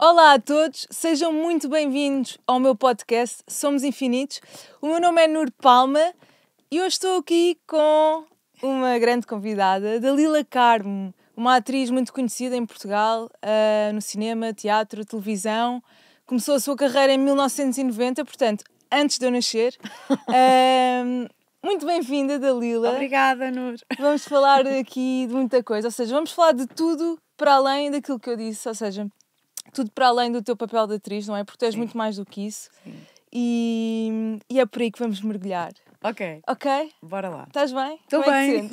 Olá a todos, sejam muito bem-vindos ao meu podcast Somos Infinitos. O meu nome é Nur Palma e hoje estou aqui com uma grande convidada, Dalila Carmo, uma atriz muito conhecida em Portugal, no cinema, teatro, televisão. Começou a sua carreira em 1990, portanto, antes de eu nascer. Muito bem-vinda, Dalila. Obrigada, Nur. Vamos falar aqui de muita coisa, ou seja, vamos falar de tudo para além daquilo que eu disse, ou seja, tudo para além do teu papel de atriz, não é? Porque tu és muito mais do que isso. E é por aí que vamos mergulhar. Ok. Ok? Bora lá. Estás bem? Estou bem.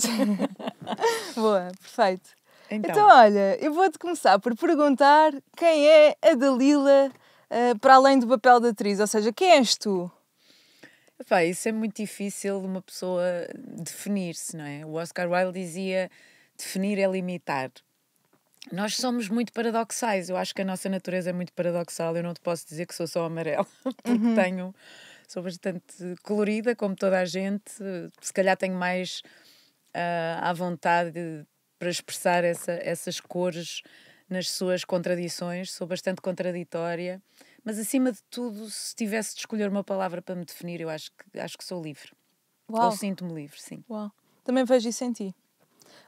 Boa, perfeito. Então, Então, olha, eu vou-te começar por perguntar quem é a Dalila para além do papel de atriz, ou seja, quem és tu? epá, isso é muito difícil de uma pessoa definir-se, não é? O Oscar Wilde dizia: definir é limitar. Nós somos muito paradoxais. Eu acho que a nossa natureza é muito paradoxal. Eu não te posso dizer que sou só amarela, porque sou bastante colorida, como toda a gente. Se calhar tenho mais à vontade para expressar essas cores nas suas contradições. Sou bastante contraditória. Mas, acima de tudo, se tivesse de escolher uma palavra para me definir, eu acho que sou livre. Uau. Ou sinto-me livre, sim. Uau. Também vejo isso em ti.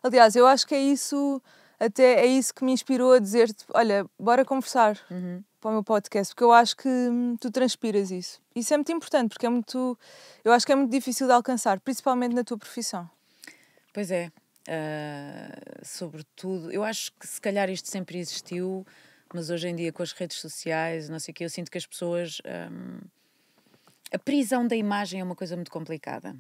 Aliás, eu acho que é isso, até é isso que me inspirou a dizer-te, olha, bora conversar para o meu podcast, porque eu acho que tu transpiras isso. Isso é muito importante, porque eu acho que é muito difícil de alcançar, principalmente na tua profissão. Pois é. Sobretudo, eu acho que se calhar isto sempre existiu, mas hoje em dia com as redes sociais, não sei o quê, eu sinto que as pessoas... a prisão da imagem é uma coisa muito complicada.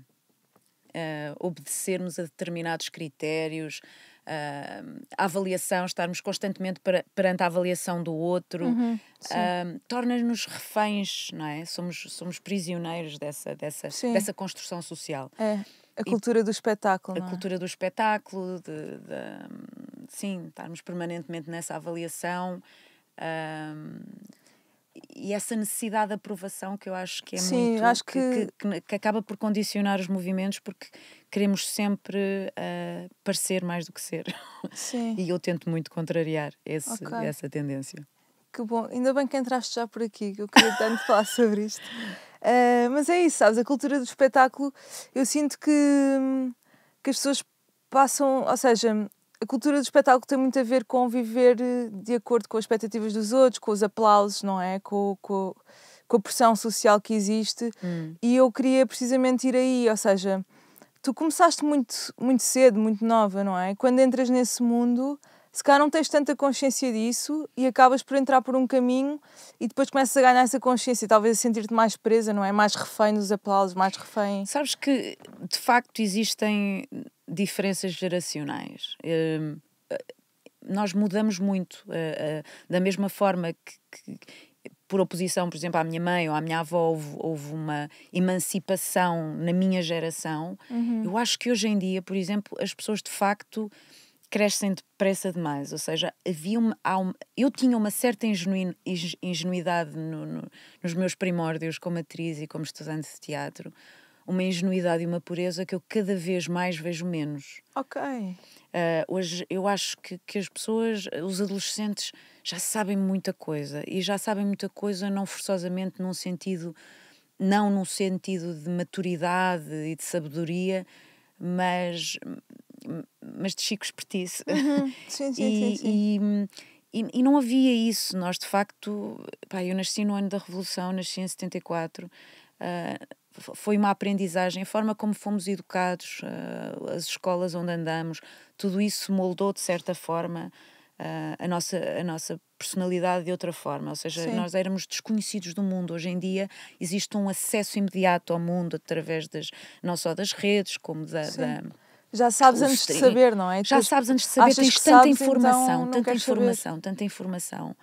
Obedecermos a determinados critérios, a avaliação, estarmos constantemente perante a avaliação do outro, torna-nos reféns, não é? Somos prisioneiros dessa construção social. É, a cultura do espetáculo, não é? A cultura do espetáculo, sim, estarmos permanentemente nessa avaliação, e essa necessidade de aprovação que eu acho que é muito... acho que acaba por condicionar os movimentos, porque queremos sempre parecer mais do que ser. Sim. E eu tento muito contrariar essa tendência. Que bom, ainda bem que entraste já por aqui, que eu queria tanto falar sobre isto. Mas é isso, sabes, a cultura do espetáculo, eu sinto que as pessoas passam, ou seja, a cultura do espetáculo tem muito a ver com viver de acordo com as expectativas dos outros, com os aplausos, não é? Com a pressão social que existe. E eu queria precisamente ir aí, ou seja, tu começaste muito, muito cedo, muito nova, não é? Quando entras nesse mundo, se calhar não tens tanta consciência disso e acabas por entrar por um caminho e depois começas a ganhar essa consciência, talvez a sentir-te mais presa, não é? Mais refém dos aplausos, mais refém... Sabes que, de facto, existem diferenças geracionais. Nós mudamos muito. Da mesma forma que por oposição, por exemplo, à minha mãe ou à minha avó, houve uma emancipação na minha geração. Eu acho que hoje em dia, por exemplo, as pessoas de facto crescem depressa demais, ou seja, eu tinha uma certa ingenuidade nos meus primórdios como atriz e como estudante de teatro, uma ingenuidade e uma pureza que eu cada vez mais vejo menos. Ok. Hoje eu acho que as pessoas, os adolescentes, já sabem muita coisa, e já sabem muita coisa não forçosamente num sentido de maturidade e de sabedoria, mas de chico espertice. Sim. E não havia isso. Nós, de facto, eu nasci no ano da Revolução, nasci em 74. Foi uma aprendizagem, a forma como fomos educados, as escolas onde andamos, tudo isso moldou, de certa forma, a nossa personalidade de outra forma. Ou seja, nós éramos desconhecidos do mundo. Hoje em dia existe um acesso imediato ao mundo através não só das redes, como já sabes antes de saber, não é? Já sabes antes de saber, tens tanta informação, tanta informação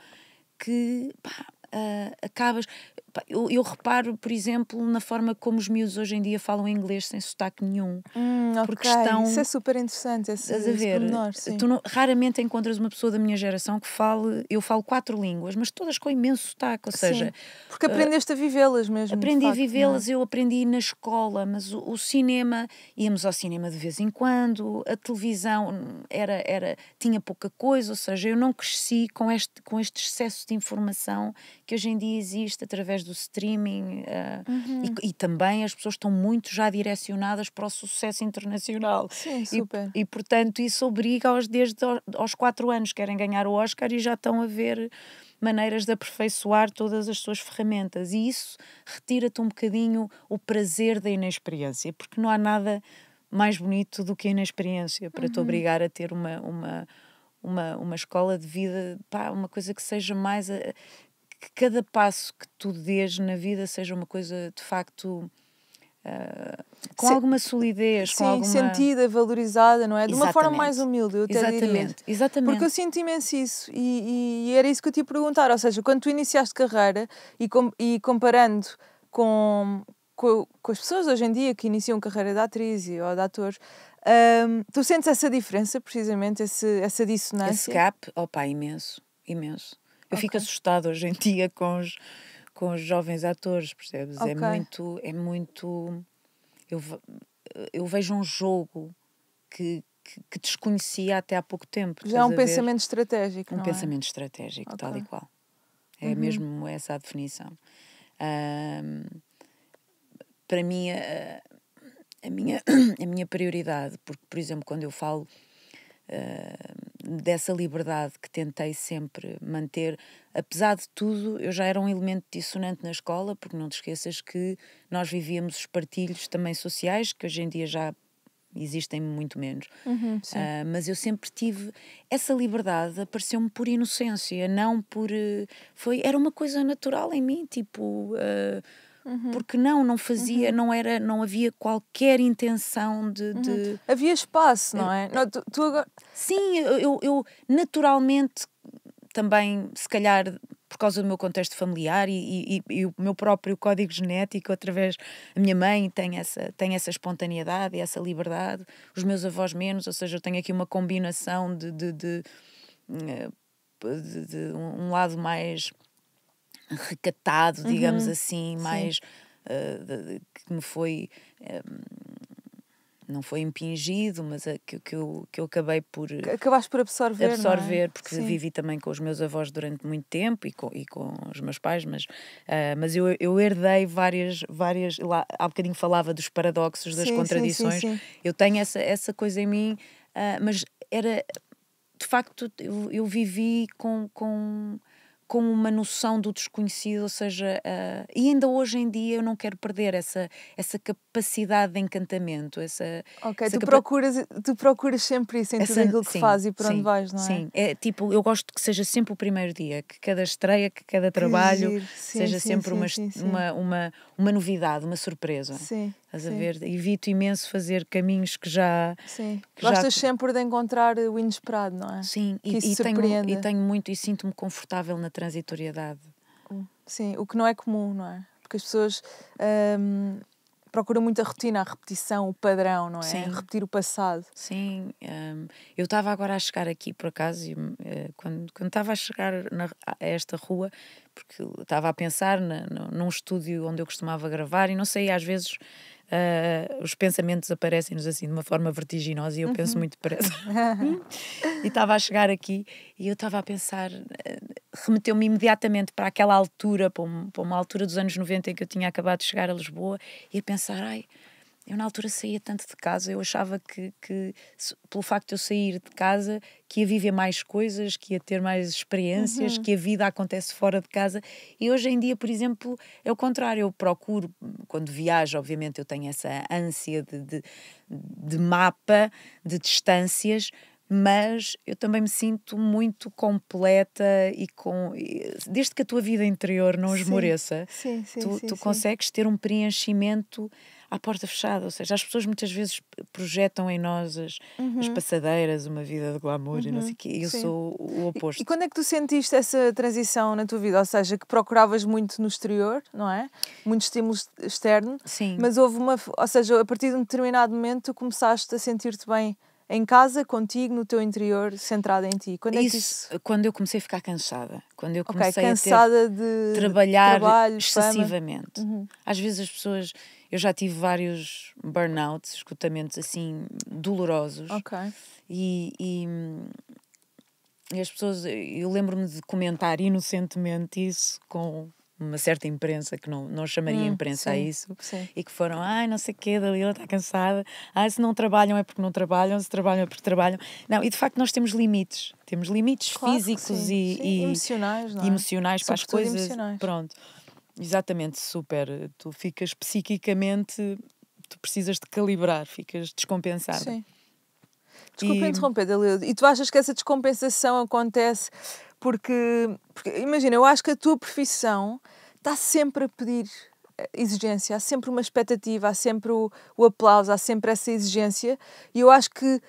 que acabas... Pá, eu reparo, por exemplo, na forma como os miúdos hoje em dia falam inglês sem sotaque nenhum. Porque Ok, estão... isso é super interessante, Estás a esse ver? pormenor, sim. Tu raramente encontras uma pessoa da minha geração que fale... Eu falo 4 línguas, mas todas com imenso sotaque. Ou seja, Sim, porque aprendeste a vivê-las mesmo, de aprendi a facto, não é? vivê-las, eu aprendi na escola, mas o cinema, íamos ao cinema de vez em quando, a televisão tinha pouca coisa, ou seja, eu não cresci com este excesso de informação que hoje em dia existe através do streaming, e também as pessoas estão muito já direcionadas para o sucesso internacional. Sim, super. E portanto, isso obriga-os desde aos 4 anos, querem ganhar o Oscar e já estão a ver maneiras de aperfeiçoar todas as suas ferramentas, e isso retira-te um bocadinho o prazer da inexperiência, porque não há nada mais bonito do que a inexperiência para te obrigar a ter uma escola de vida, pá, uma coisa que seja mais que cada passo que tu dês na vida seja uma coisa de facto com alguma solidez, com Sim, alguma... sentida, valorizada, não é? De uma forma mais Exatamente. humilde, eu até diria. Exatamente. Porque eu sinto imenso isso, e era isso que eu te ia perguntar, ou seja, quando tu iniciaste carreira e comparando com as pessoas hoje em dia que iniciam carreira de atriz ou de ator, tu sentes essa diferença, precisamente, essa dissonância? Esse gap, opá, imenso. Eu fico assustada hoje em dia com os jovens atores, percebes? Ok. É muito... Eu vejo um jogo que desconhecia até há pouco tempo. Já é um estás a ver? pensamento estratégico, não é? Pensamento estratégico, tal e qual. É mesmo essa a definição. Para mim, a minha prioridade, porque, por exemplo, quando eu falo dessa liberdade que tentei sempre manter, apesar de tudo, eu já era um elemento dissonante na escola, porque não te esqueças que nós vivíamos os partilhos também sociais, que hoje em dia já existem muito menos. Sim. Mas eu sempre tive essa liberdade, apareceu-me por inocência, não por... era uma coisa natural em mim, tipo... porque não fazia, não havia qualquer intenção de... Havia espaço, não é? Não, tu agora... Sim, eu naturalmente também, se calhar por causa do meu contexto familiar e o meu próprio código genético, através da minha mãe tem essa espontaneidade e essa liberdade, os meus avós menos, ou seja, eu tenho aqui uma combinação de um lado mais recatado, digamos assim, mais que me foi... não foi impingido, mas que eu acabei por... Acabaste por absorver, não é? Porque vivi também com os meus avós durante muito tempo e com os meus pais, mas eu herdei várias lá, há bocadinho falava dos paradoxos, das contradições. Sim. Eu tenho essa coisa em mim, mas era... De facto, eu vivi com uma noção do desconhecido, ou seja, e ainda hoje em dia eu não quero perder essa capacidade de encantamento. Tu procuras sempre isso em tudo aquilo que fazes e por onde vais, não é? Sim, é tipo, eu gosto que seja sempre o primeiro dia, que cada estreia, que cada trabalho seja sempre uma novidade, uma surpresa. Sim. Estás a ver? Evito imenso fazer caminhos que já... Sim. Gostas sempre de encontrar o inesperado, não é? Sim, e tenho muito e sinto-me confortável na transitoriedade. Sim, o que não é comum, não é? Porque as pessoas procuram muito a rotina, a repetição, o padrão, não é? Sim. Repetir o passado. Sim, eu estava agora a chegar aqui, por acaso, quando estava a chegar a esta rua, porque estava a pensar num estúdio onde eu costumava gravar, e não sei, às vezes os pensamentos aparecem-nos assim de uma forma vertiginosa e eu penso muito depressa. E estava a chegar aqui e eu estava a pensar, remeteu-me imediatamente para aquela altura, para uma altura dos anos 90 em que eu tinha acabado de chegar a Lisboa, e a pensar, eu na altura saía tanto de casa, eu achava que pelo facto de eu sair de casa, que ia viver mais coisas, que ia ter mais experiências, que a vida acontece fora de casa. E hoje em dia, por exemplo, é o contrário. Eu procuro, quando viajo, obviamente eu tenho essa ânsia de mapa, de distâncias, mas eu também me sinto muito completa desde que a tua vida interior não esmoreça, tu consegues ter um preenchimento à porta fechada, ou seja, as pessoas muitas vezes projetam em nós as passadeiras, uma vida de glamour e não sei o quê, e eu sou o oposto. E quando é que tu sentiste essa transição na tua vida? Ou seja, que procuravas muito no exterior, não é? Muito estímulo externo, Sim. mas houve ou seja, a partir de um determinado momento tu começaste a sentir-te bem em casa, contigo, no teu interior, centrada em ti. Quando é que isso... Quando eu comecei a ficar cansada. Quando eu comecei cansada a de trabalhar trabalho, excessivamente. Às vezes as pessoas... Eu já tive vários burnouts, esgotamentos assim, dolorosos. E as pessoas... Eu lembro-me de comentar inocentemente isso com uma certa imprensa, que não chamaria imprensa a isso, e que foram, não sei o quê, Dalila está cansada, se não trabalham é porque não trabalham, se trabalham é porque trabalham. Não, e de facto nós temos limites físicos e emocionais, não é? Emocionais para as coisas. Emocionais. Pronto, exatamente, super. Tu ficas psiquicamente, tu precisas de calibrar, ficas descompensada. Sim. Desculpa interromper, Dalila, e tu achas que essa descompensação acontece porque imagina, eu acho que a tua profissão está sempre a pedir exigência, há sempre uma expectativa, há sempre o aplauso, há sempre essa exigência, e eu acho que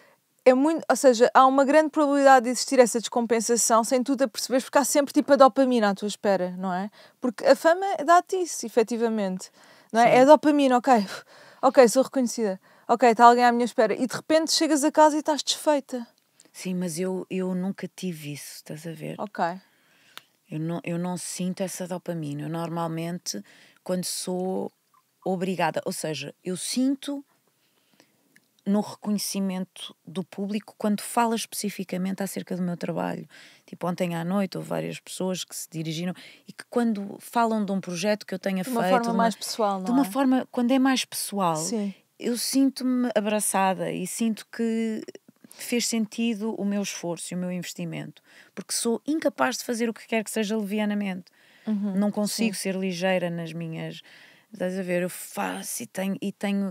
é muito, ou seja, há uma grande probabilidade de existir essa descompensação sem tu te aperceberes, porque há sempre tipo a dopamina à tua espera, não é? Porque a fama dá-te isso, efetivamente, não é? É a dopamina, ok, sou reconhecida, ok, está alguém à minha espera, e de repente chegas a casa e estás desfeita. Sim, mas eu nunca tive isso, estás a ver? Ok. Eu não sinto essa dopamina. Eu normalmente, quando sou obrigada, ou seja, eu sinto no reconhecimento do público quando fala especificamente acerca do meu trabalho. Tipo, ontem à noite houve várias pessoas que se dirigiram e que quando falam de um projeto que eu tenha feito... De uma forma mais pessoal, não é? De uma forma, quando é mais pessoal, sim, eu sinto-me abraçada e sinto que fez sentido o meu esforço e o meu investimento, porque sou incapaz de fazer o que quer que seja levianamente. Não consigo ser ligeira nas minhas... Estás a ver? Eu faço e tenho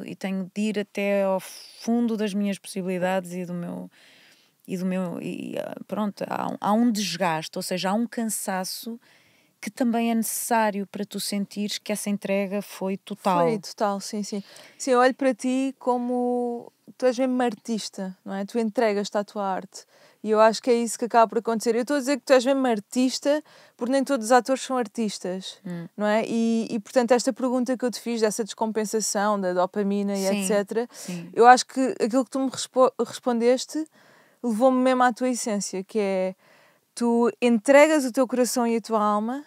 de ir até ao fundo das minhas possibilidades e do meu... pronto, há um desgaste, ou seja, há um cansaço que também é necessário para tu sentires que essa entrega foi total. Foi total, sim. Sim, eu olho para ti como... Tu és mesmo artista, não é? Tu entregas-te à tua arte. E eu acho que é isso que acaba por acontecer. Eu estou a dizer que tu és mesmo artista, porque nem todos os atores são artistas, não é? E portanto, esta pergunta que eu te fiz, dessa descompensação, da dopamina e etc., eu acho que aquilo que tu me respondeste levou-me mesmo à tua essência, que é... Tu entregas o teu coração e a tua alma,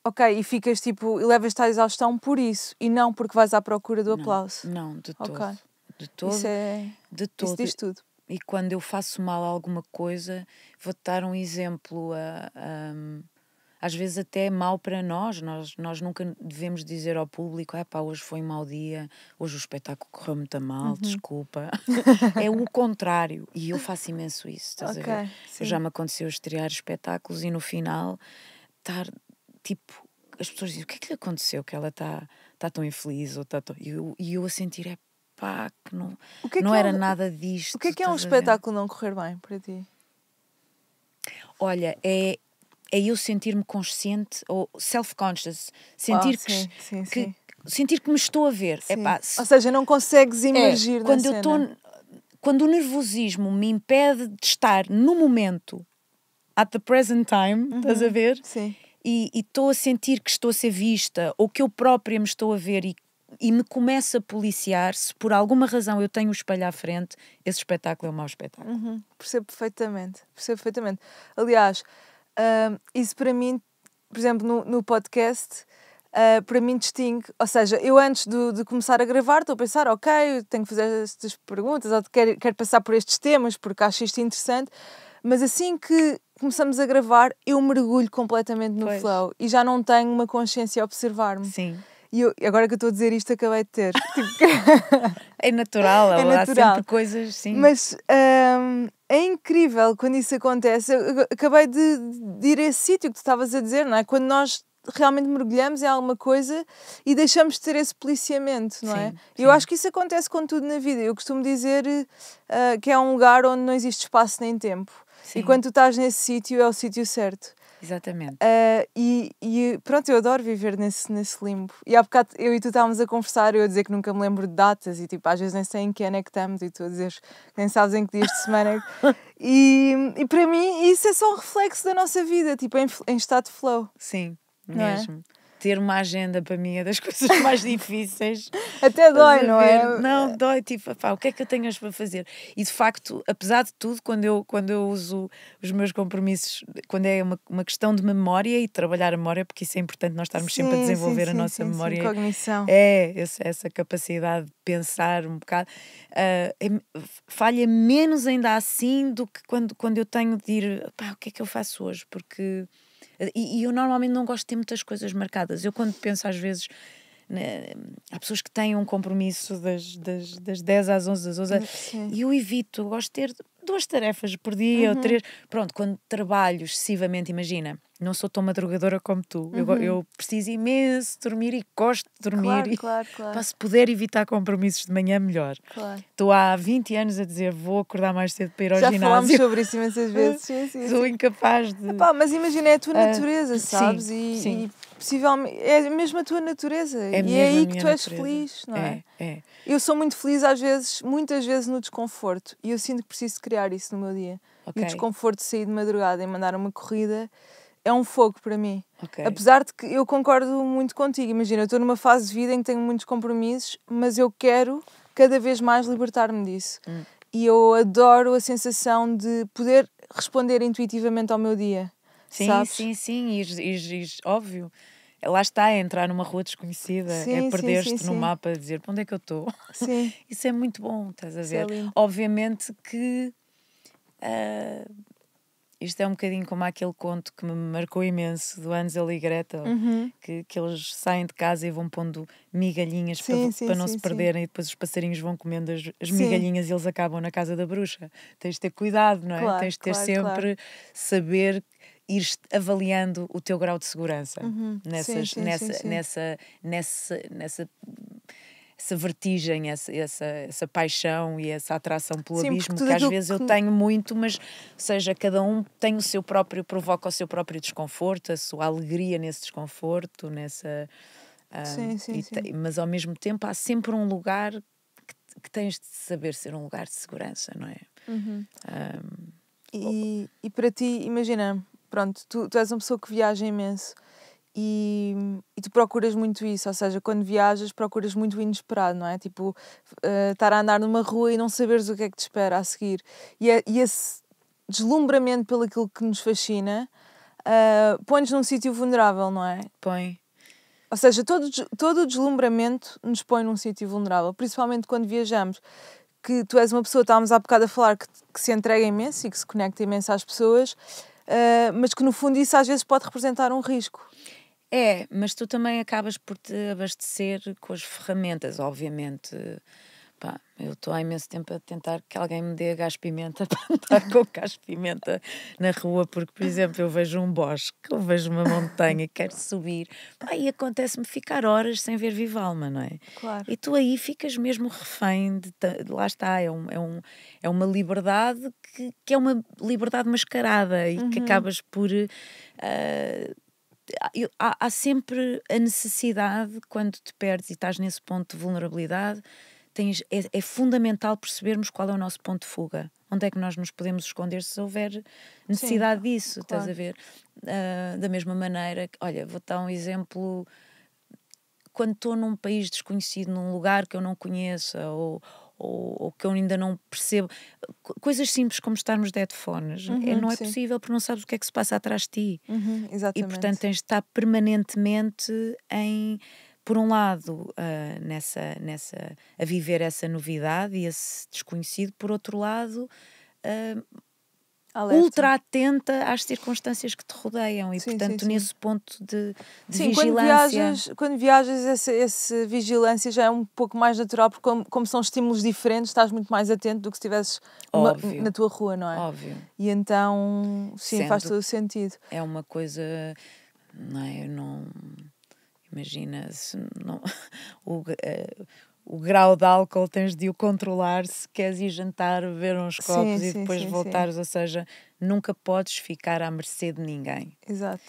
ok, e ficas tipo, e levas-te à exaustão por isso, e não porque vais à procura do aplauso. Não, de todo. Okay. De todo. Isso diz tudo. E quando eu faço mal a alguma coisa, vou-te dar um exemplo, às vezes até mal para nós nunca devemos dizer ao público, hoje foi um mau dia, hoje o espetáculo correu muito mal, desculpa. É o contrário, e eu faço imenso isso, estás a ver? Já me aconteceu estrear espetáculos e no final estar, tipo, as pessoas dizem, o que é que lhe aconteceu que ela está tão infeliz, ou e eu a sentir, que não era nada disto. O que é um espetáculo não correr bem para ti? Olha, é eu sentir-me consciente ou self-conscious, sentir sentir que me estou a ver. Ou seja, não consegues emergir na cena. Quando o nervosismo me impede de estar no momento, at the present time, estás a ver? Sim. E estou a sentir que estou a ser vista, ou que eu própria me estou a ver e me começa a policiar, se por alguma razão eu tenho o espelho à frente, esse espetáculo é um mau espetáculo. Percebo perfeitamente. Aliás, isso para mim, por exemplo, no podcast, para mim distingue, ou seja, eu antes de começar a gravar estou a pensar, ok, tenho que fazer estas perguntas, ou quero passar por estes temas porque acho isto interessante, mas assim que começamos a gravar eu mergulho completamente no flow e já não tenho uma consciência a observar-me. Sim. E agora que eu estou a dizer isto, acabei de ter. É natural, há sempre coisas, sim. Mas é incrível quando isso acontece. Eu acabei de ir a esse sítio que tu estavas a dizer, não é? Quando nós realmente mergulhamos em alguma coisa e deixamos de ter esse policiamento, não é? Sim, Eu sim. acho que isso acontece com tudo na vida. Eu costumo dizer que é um lugar onde não existe espaço nem tempo. E Sim, quando tu estás nesse sítio, é o sítio certo. exatamente. E pronto, eu adoro viver nesse limbo. E há bocado eu e tu estávamos a conversar, eu a dizer que nunca me lembro de datas e tipo, às vezes nem sei em que ano é que estamos e tu a dizer que nem sabes em que dias de semana é que... E para mim isso é só um reflexo da nossa vida, tipo em estado de flow, Sim, não é? mesmo. Ter uma agenda para mim é das coisas mais difíceis. Até Estás dói, a não ver? é? Não, dói, tipo, pá, o que é que eu tenho hoje para fazer? E de facto, apesar de tudo, quando eu uso os meus compromissos, quando é uma questão de memória e trabalhar a memória, porque isso é importante, nós estarmos sempre a Sim, sim, desenvolver a sim, nossa sim, sim, memória, cognição. essa capacidade de pensar um bocado, falha menos ainda assim do que quando eu tenho de ir, pá, o que é que eu faço hoje? Porque. E eu normalmente não gosto de ter muitas coisas marcadas. Eu, quando penso às vezes, né, há pessoas que têm um compromisso das 10 às 11, das 11, Sim. e eu evito. Eu gosto de ter 2 tarefas por dia ou 3. Pronto, quando trabalho excessivamente, imagina, não sou tão madrugadora como tu. Eu preciso imenso dormir e gosto de dormir. Claro, claro, Pá, claro, se puder evitar compromissos de manhã, melhor. claro. Estou há 20 anos a dizer vou acordar mais cedo para ir ao Já falámos ginásio. sobre isso imensas vezes. Sim, sim, Sou sim. incapaz de. Epá, mas imagina, é a tua natureza, Sim, sabes? sim. E possivelmente é mesmo a tua natureza. É E é mesmo a aí que minha tu és natureza. feliz, não é? É. Eu sou muito feliz às vezes, muitas vezes no desconforto. E eu sinto que preciso criar isso no meu dia. Ok, E o desconforto de sair de madrugada e mandar uma corrida é um fogo para mim. ok. Apesar de que eu concordo muito contigo. Imagina, eu estou numa fase de vida em que tenho muitos compromissos, mas eu quero cada vez mais libertar-me disso. E eu adoro a sensação de poder responder intuitivamente ao meu dia. Sim, Sabes? sim, sim. Óbvio. Lá está, é entrar numa rua desconhecida, é Sim, sim, sim, perder-te no sim. mapa, dizer para onde é que eu estou. Sim, Isso é muito bom, estás a isso é ver? lindo. Obviamente que ah, isto é um bocadinho como aquele conto que me marcou imenso do Hansel e Gretel, que eles saem de casa e vão pondo migalhinhas Sim, sim, para não se sim, sim. perderem e depois os passarinhos vão comendo as Sim, migalhinhas e eles acabam na casa da bruxa. Tens de ter cuidado, não é? claro, Tens de ter claro, claro. sempre saber ir avaliando o teu grau de segurança Sim, nessas, sim, sim, nessa, sim. nessa, nessa essa vertigem, essa paixão e essa atração pelo Sim, porque abismo tudo que às aquilo vezes eu que. tenho muito, mas seja, cada um tem o seu próprio, provoca o seu próprio desconforto, a sua alegria nesse desconforto, Sim, sim, sim. mas ao mesmo tempo há sempre um lugar que tens de saber ser um lugar de segurança, não é? E para ti, imagina, pronto, tu és uma pessoa que viaja imenso e tu procuras muito isso, ou seja, quando viajas procuras muito o inesperado, não é? Tipo, estar a andar numa rua e não saberes o que é que te espera a seguir. E esse deslumbramento pelo aquilo que nos fascina põe-nos num sítio vulnerável, não é? Põe. Ou seja, todo o deslumbramento nos põe num sítio vulnerável, principalmente quando viajamos. Que tu és uma pessoa, estávamos há bocado a falar, que se entrega imenso e que se conecta imenso às pessoas, mas que no fundo isso às vezes pode representar um risco. É, mas tu também acabas por te abastecer com as ferramentas, obviamente. Pá, eu estou há imenso tempo a tentar que alguém me dê gás-pimenta para andar com gás-pimenta na rua, porque, por exemplo, eu vejo um bosque, eu vejo uma montanha e quero subir, pá, e acontece-me ficar horas sem ver viva alma, não é? Claro. E tu aí ficas mesmo refém lá está, é uma liberdade que é uma liberdade mascarada e que acabas por. Há sempre a necessidade, quando te perdes e estás nesse ponto de vulnerabilidade, é fundamental percebermos qual é o nosso ponto de fuga. Onde é que nós nos podemos esconder se houver Sim, necessidade disso, estás claro. a ver? Da mesma maneira, olha, vou dar um exemplo. Quando estou num país desconhecido, num lugar que eu não conheça ou que eu ainda não percebo, coisas simples como estarmos de headphones, não é Sim. possível porque não sabes o que é que se passa atrás de ti. E, portanto, Exatamente. tens de estar permanentemente por um lado, a viver essa novidade e esse desconhecido, por outro lado, Alerta. ultra atenta às circunstâncias que te rodeiam e, Sim, sim, portanto, sim. nesse ponto de Sim, vigilância. quando viajas essa vigilância já é um pouco mais natural, porque como são estímulos diferentes, estás muito mais atento do que se estivesses na Óbvio, tua rua, não é? óbvio. E então, sim, faz Sendo todo o sentido. é uma coisa, não é? Eu não. Imagina, se não, o, o grau de álcool tens de o controlar se queres ir jantar, beber uns copos Sim, e sim, depois sim, sim. voltares, ou seja, nunca podes ficar à mercê de ninguém. Exato.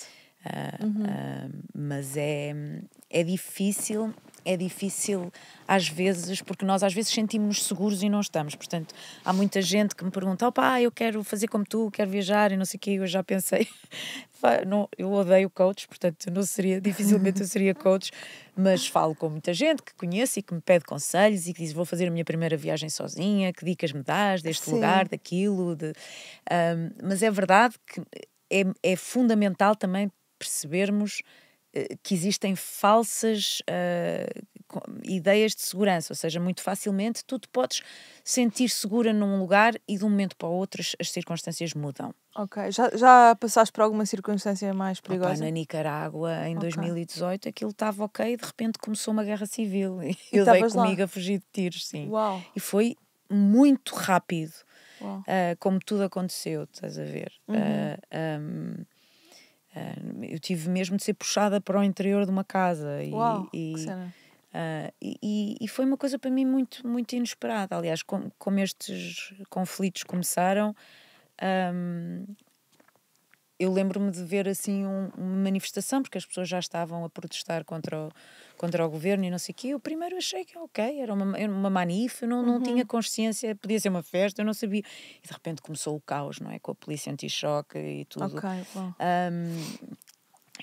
Mas é difícil às vezes, porque nós às vezes sentimos-nos seguros e não estamos. Portanto, há muita gente que me pergunta: opá, eu quero fazer como tu, quero viajar e não sei o quê. Eu já pensei, não, eu odeio coach, portanto, dificilmente eu seria coach, mas falo com muita gente que conheço e que me pede conselhos e que diz: vou fazer a minha primeira viagem sozinha, que dicas me dás deste lugar, daquilo. Mas é verdade que é fundamental também percebermos que existem falsas ideias de segurança, ou seja, muito facilmente tu te podes sentir segura num lugar e de um momento para o outro as circunstâncias mudam. Ok. Já passaste por alguma circunstância mais Opa, perigosa? na Nicarágua, em Ok. 2018, aquilo estava ok, de repente começou uma guerra civil e E eu dei estavas lá? comigo a fugir de tiros, sim. Uau. E foi muito rápido, Uau. como tudo aconteceu, estás a ver? Eu tive mesmo de ser puxada para o interior de uma casa Uau, que cena. e foi uma coisa para mim muito, muito inesperada. Aliás, como estes conflitos começaram, eu lembro-me de ver assim uma manifestação, porque as pessoas já estavam a protestar contra o governo e não sei o quê. Eu primeiro achei que ok, era uma manif, eu não tinha consciência, podia ser uma festa, eu não sabia. E de repente começou o caos, não é? Com a polícia anti-choque e tudo. Ok, uau.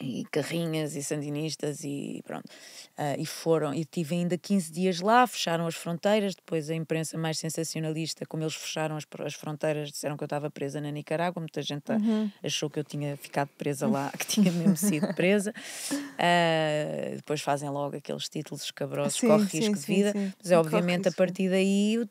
E carrinhas e sandinistas e pronto. E tive ainda 15 dias lá, fecharam as fronteiras, depois a imprensa mais sensacionalista, como eles fecharam as fronteiras, disseram que eu estava presa na Nicarágua, muita gente achou que eu tinha ficado presa lá, que tinha mesmo sido presa. Depois fazem logo aqueles títulos escabrosos, corre Sim, sim, risco de sim, vida, sim. mas Corre obviamente a risco. partir daí eu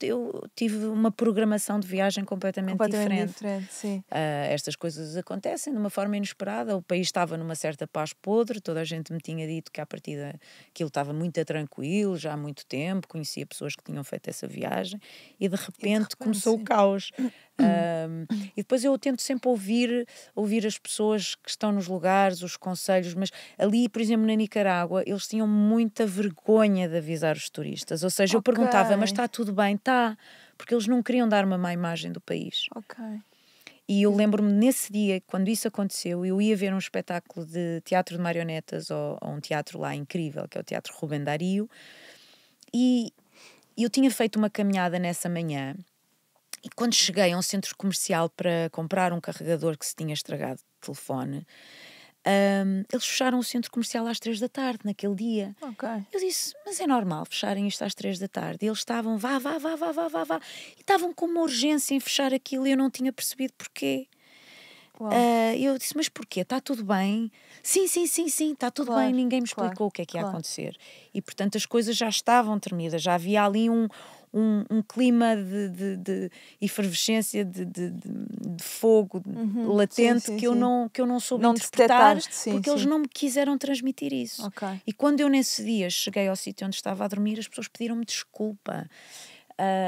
tive uma programação de viagem completamente Completamente diferente. diferente, sim. Estas coisas acontecem de uma forma inesperada. O país estava numa certa paz podre, toda a gente me tinha dito que à partida aquilo estava muito tranquilo, já há muito tempo, conhecia pessoas que tinham feito essa viagem e de repente começou o sim. caos. E depois eu tento sempre ouvir as pessoas que estão nos lugares, os conselhos, mas ali, por exemplo, na Nicarágua, eles tinham muita vergonha de avisar os turistas. Ou seja, eu Ok, perguntava, mas está tudo bem? Está. Porque eles não queriam dar uma má imagem do país. ok. E eu lembro-me nesse dia, quando isso aconteceu, eu ia ver um espetáculo de teatro de marionetas a um teatro lá incrível, que é o Teatro Rubem Dario, e eu tinha feito uma caminhada nessa manhã, e quando cheguei a um centro comercial para comprar um carregador que se tinha estragado de telefone, eles fecharam o centro comercial às 3 da tarde, naquele dia. Ok. Eu disse, mas é normal fecharem isto às 3 da tarde. E eles estavam, vá. E estavam com uma urgência em fechar aquilo e eu não tinha percebido porquê. Uau. Eu disse, mas porquê? Está tudo bem? Sim, está tudo bem. Claro, Ninguém me claro, explicou o que é que ia claro. acontecer. E, portanto, as coisas já estavam tremidas. Já havia ali um clima de efervescência, de fogo latente Sim, que eu sim. não soube Não interpretar, detectaste, sim, porque eles sim. não me quiseram transmitir isso. Ok. E quando eu nesse dia cheguei ao sítio onde estava a dormir, as pessoas pediram-me desculpa.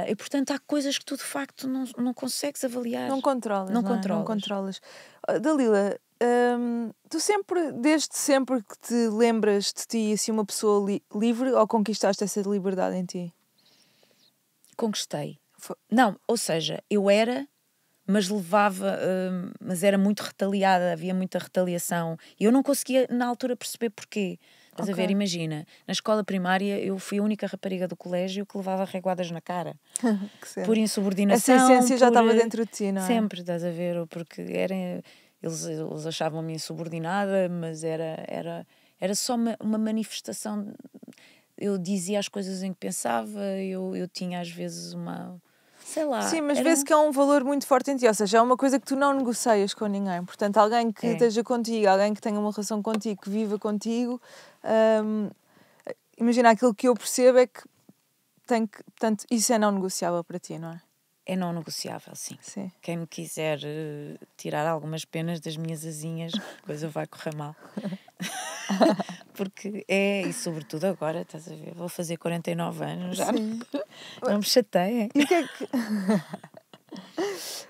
E portanto há coisas que tu de facto não consegues avaliar. Não controlas, Não não é? Não controlas. controlas. Dalila, tu sempre, desde sempre que te lembras de ti, assim, uma pessoa livre, ou conquistaste essa liberdade em ti? Conquistei. Fo- Não, ou seja, eu era, mas levava, mas era muito retaliada, havia muita retaliação. E eu não conseguia na altura perceber porquê. Estás a ver? Ok. Imagina, na escola primária eu fui a única rapariga do colégio que levava reguadas na cara. Que cena. Por Essa insubordinação, essência já estava dentro de ti, não é? sempre, estás a ver? Ou porque eles achavam-me insubordinada, mas era só uma manifestação. Eu dizia as coisas em que pensava, eu tinha às vezes sei lá, Sim, mas vê-se que é um valor muito forte em ti, ou seja, é uma coisa que tu não negocias com ninguém. Portanto, alguém que É. esteja contigo, alguém que tenha uma relação contigo, que viva contigo, hum, imagina, aquilo que eu percebo é que portanto, isso é não negociável para ti, não é? É não negociável, sim. Sim. Quem me quiser tirar algumas penas das minhas asinhas, a coisa vai correr mal. Porque e sobretudo agora, estás a ver, vou fazer 49 anos, já Sim. não me chateiem. E o que é que...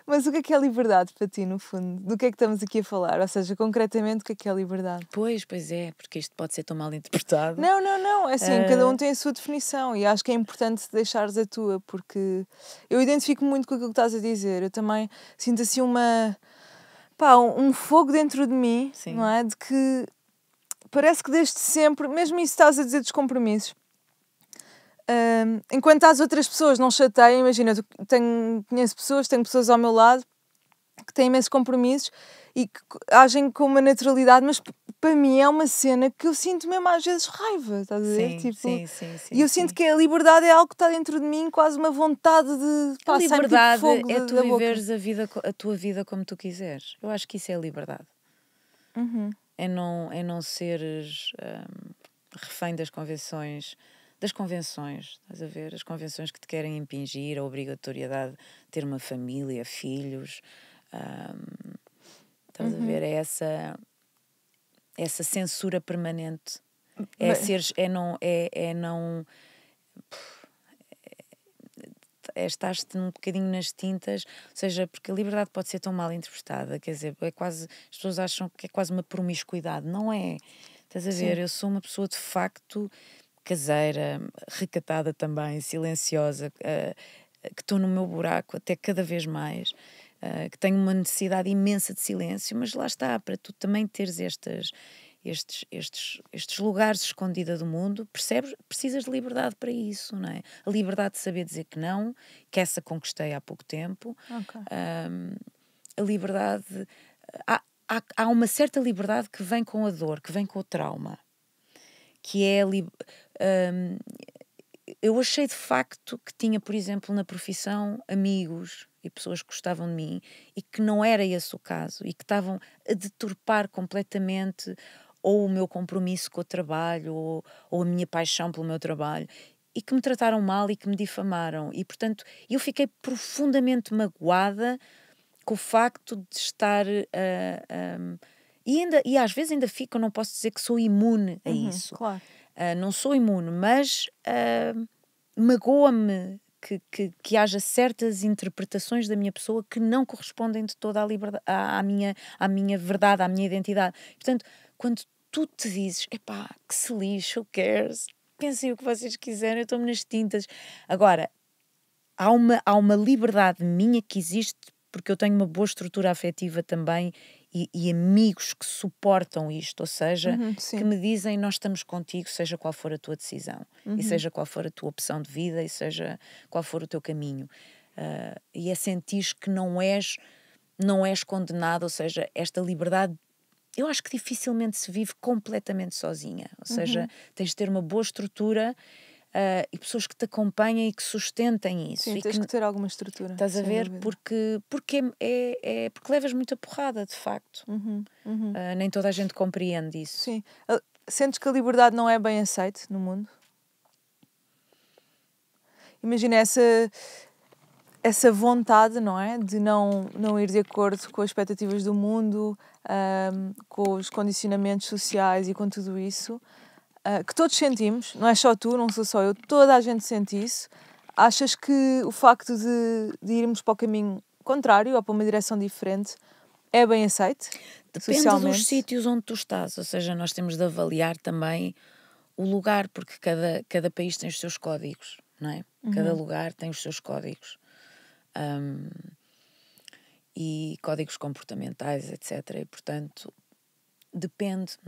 Mas o que é liberdade para ti, no fundo? Do que é que estamos aqui a falar? Ou seja, concretamente, o que é liberdade? Pois é, porque isto pode ser tão mal interpretado. Não, é assim, cada um tem a sua definição e acho que é importante deixares a tua, porque eu identifico muito com aquilo que estás a dizer. Eu também sinto assim um fogo dentro de mim, Sim. não é? De que parece que desde sempre, mesmo isso estás a dizer dos compromissos, enquanto as outras pessoas não chateiam, imagina, conheço pessoas, tenho pessoas ao meu lado que têm imensos compromissos e que agem com uma naturalidade, mas para mim é uma cena que eu sinto mesmo às vezes raiva, estás a ver? Sim. E eu sinto que a liberdade é algo que está dentro de mim, quase uma vontade de A liberdade fogo é tu da boca. viveres a tua vida como tu quiseres. Eu acho que isso é a liberdade. É não seres refém das convenções, estás a ver? As convenções que te querem impingir, a obrigatoriedade de ter uma família, filhos, estás a ver? É essa censura permanente. Estás-te um bocadinho nas tintas, ou seja, porque a liberdade pode ser tão mal interpretada, quer dizer, as pessoas acham que é quase uma promiscuidade, não é? Estás a ver? Eu sou uma pessoa de facto caseira, recatada também, silenciosa, que estou no meu buraco até cada vez mais, que tenho uma necessidade imensa de silêncio, mas lá está, para tu também teres estes lugares escondidos do mundo, percebes? Precisas de liberdade para isso, não é? A liberdade de saber dizer que não, que essa conquistei há pouco tempo. A liberdade... Há uma certa liberdade que vem com a dor, que vem com o trauma, que é... eu achei de facto que tinha, por exemplo, na profissão, amigos e pessoas que gostavam de mim e que não era esse o caso e que estavam a deturpar completamente ou o meu compromisso com o trabalho ou a minha paixão pelo meu trabalho e que me trataram mal e que me difamaram. E, portanto, eu fiquei profundamente magoada com o facto de estar... e às vezes ainda fico, não posso dizer que sou imune a isso. Claro. Não sou imune, mas magoa-me que haja certas interpretações da minha pessoa que não correspondem de toda a liberdade, à minha verdade, à minha identidade. Portanto, quando tu te dizes, epá, que se lixe, who cares? Pensem o que vocês quiserem, eu estou-me nas tintas. Agora, há uma liberdade minha que existe porque eu tenho uma boa estrutura afetiva também e amigos que suportam isto, ou seja, que me dizem nós estamos contigo, seja qual for a tua decisão, e seja qual for a tua opção de vida, e seja qual for o teu caminho. E é sentir que não és condenado, ou seja, esta liberdade, eu acho que dificilmente se vive completamente sozinha, ou seja, tens de ter uma boa estrutura e pessoas que te acompanhem e que sustentem isso. Sim, tens que ter alguma estrutura. Estás a ver? Porque levas muita porrada, de facto. Nem toda a gente compreende isso. Sim. Sentes que a liberdade não é bem aceita no mundo? Imagina essa vontade, não é? De não ir de acordo com as expectativas do mundo, com os condicionamentos sociais e com tudo isso. Que todos sentimos, não é só tu, não sou só eu, toda a gente sente isso. Achas que o facto de irmos para o caminho contrário ou para uma direção diferente é bem aceito? Depende socialmente? dos sítios onde tu estás, ou seja, nós temos de avaliar também o lugar, porque cada país tem os seus códigos, não é? Cada lugar tem os seus códigos. E códigos comportamentais, etc. E, portanto, depende.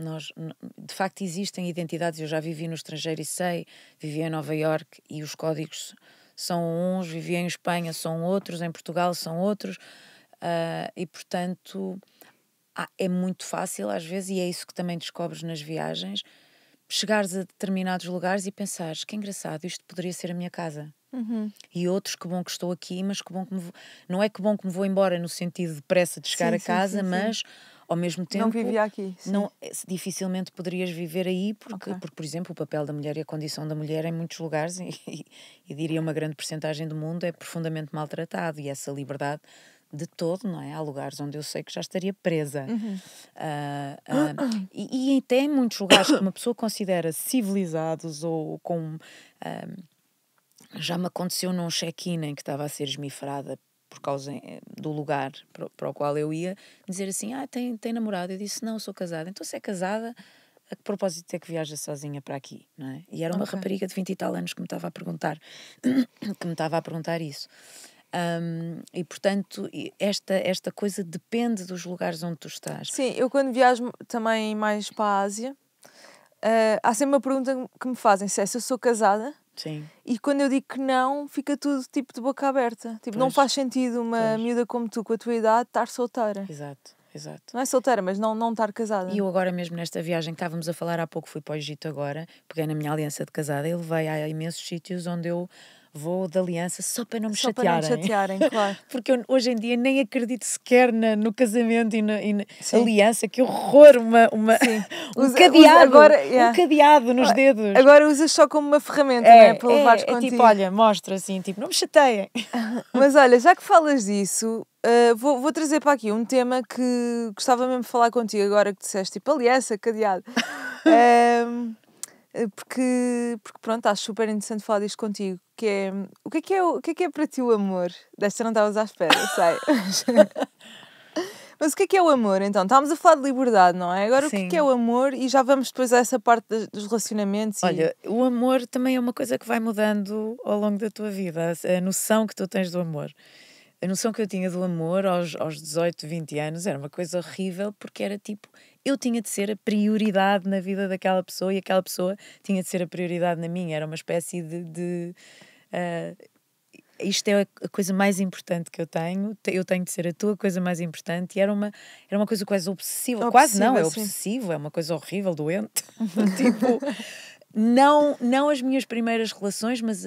De facto, existem identidades. Eu já vivi no estrangeiro e sei, vivi em Nova Iorque e os códigos são uns, vivi em Espanha, são outros, em Portugal são outros. E, portanto, é muito fácil às vezes, e é isso que também descobres nas viagens, chegares a determinados lugares e pensares, que engraçado, isto poderia ser a minha casa. E outros, que bom que estou aqui, mas que bom que não é que bom que me vou embora no sentido de pressa de chegar a casa, mas ao mesmo tempo não vivia aqui. Dificilmente poderias viver aí porque, por exemplo, o papel da mulher e a condição da mulher em muitos lugares e diria uma grande percentagem do mundo é profundamente maltratado, e essa liberdade de todo, não é? Há lugares onde eu sei que já estaria presa. E até em muitos lugares que uma pessoa considera civilizados ou com... já me aconteceu num check-in em que estava a ser esmifrada por causa do lugar para o qual eu ia, dizer assim, tem namorado? Eu disse, não, sou casada. Então se é casada, a que propósito é que viaja sozinha para aqui, não é? E era uma rapariga de 20 e tal anos que me estava a perguntar, isso. E portanto, esta coisa depende dos lugares onde tu estás. Sim, eu quando viajo também mais para a Ásia, há sempre uma pergunta que me fazem, se eu sou casada. Sim. E quando eu digo que não, fica tudo tipo de boca aberta. Tipo, não faz sentido uma miúda como tu, com a tua idade, estar solteira. Exato. Não é solteira, mas não estar casada. E eu agora mesmo nesta viagem que estávamos a falar há pouco, fui para o Egito agora, peguei na minha aliança de casada e levei a imensos sítios onde eu vou de aliança só para não me chatearem. Para não me chatearem, claro. Porque eu hoje em dia nem acredito sequer no casamento e na aliança, que horror, um cadeado nos dedos. Agora usas só como uma ferramenta, não é? Para levares contigo. Tipo, olha, mostra assim, tipo, não me chateiem. Mas olha, já que falas disso, vou trazer para aqui um tema que gostava mesmo de falar contigo agora que disseste, tipo, aliança, cadeado. Porque pronto, acho super interessante falar disto contigo, que é, o que é para ti o amor? Desta não estavas à espera, sei. Mas o que é o amor, então? Estávamos a falar de liberdade, não é? Agora, Sim. O que é o amor? E já vamos depois a essa parte dos relacionamentos. Olha, o amor também é uma coisa que vai mudando ao longo da tua vida. A noção que tu tens do amor. A noção que eu tinha do amor aos 18, 20 anos era uma coisa horrível, porque era tipo, eu tinha de ser a prioridade na vida daquela pessoa e aquela pessoa tinha de ser a prioridade na minha. Era uma espécie isto é a coisa mais importante que eu tenho de ser a tua coisa mais importante, e era uma coisa quase obsessiva. Quase não, é obsessivo, é uma coisa horrível, doente. Tipo, não as minhas primeiras relações, mas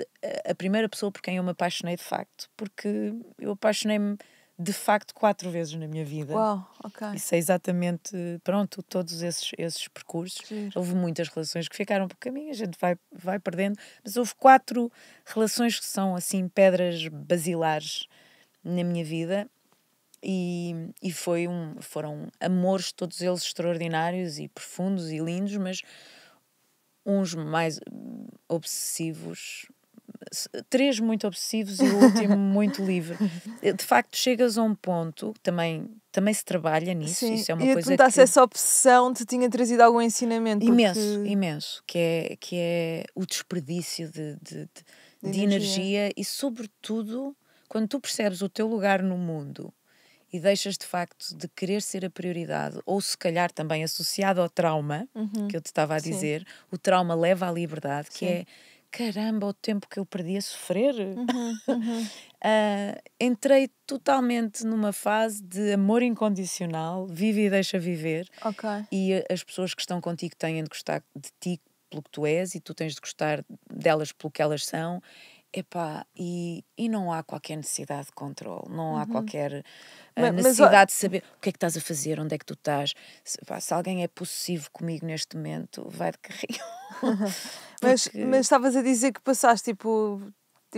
a primeira pessoa por quem eu me apaixonei de facto, porque eu apaixonei-me de facto 4 vezes na minha vida. Uau, ok. Isso é exatamente, pronto, todos esses percursos. Giro. Houve muitas relações que ficaram por caminho, a gente vai perdendo, mas houve 4 relações que são assim pedras basilares na minha vida, e foram amores, todos eles extraordinários e profundos e lindos, mas uns mais obsessivos, 3 muito obsessivos e o último muito livre. De facto, chegas a um ponto, também se trabalha nisso. Sim, isso é uma e coisa que... se essa obsessão te tinha trazido algum ensinamento. Imenso, que é o desperdício de energia, e sobretudo, quando tu percebes o teu lugar no mundo e deixas de facto de querer ser a prioridade, ou se calhar também associado ao trauma, que eu te estava a dizer, o trauma leva à liberdade, que é, caramba, o tempo que eu perdi a sofrer. Entrei totalmente numa fase de amor incondicional, vive e deixa viver, e as pessoas que estão contigo têm de gostar de ti pelo que tu és, e tu tens de gostar delas pelo que elas são. Epá, e não há qualquer necessidade de controle, não há qualquer necessidade de saber o que é que estás a fazer, onde é que tu estás. Se alguém é possessivo comigo neste momento, vai de carrinho. Mas estavas a dizer que passaste tipo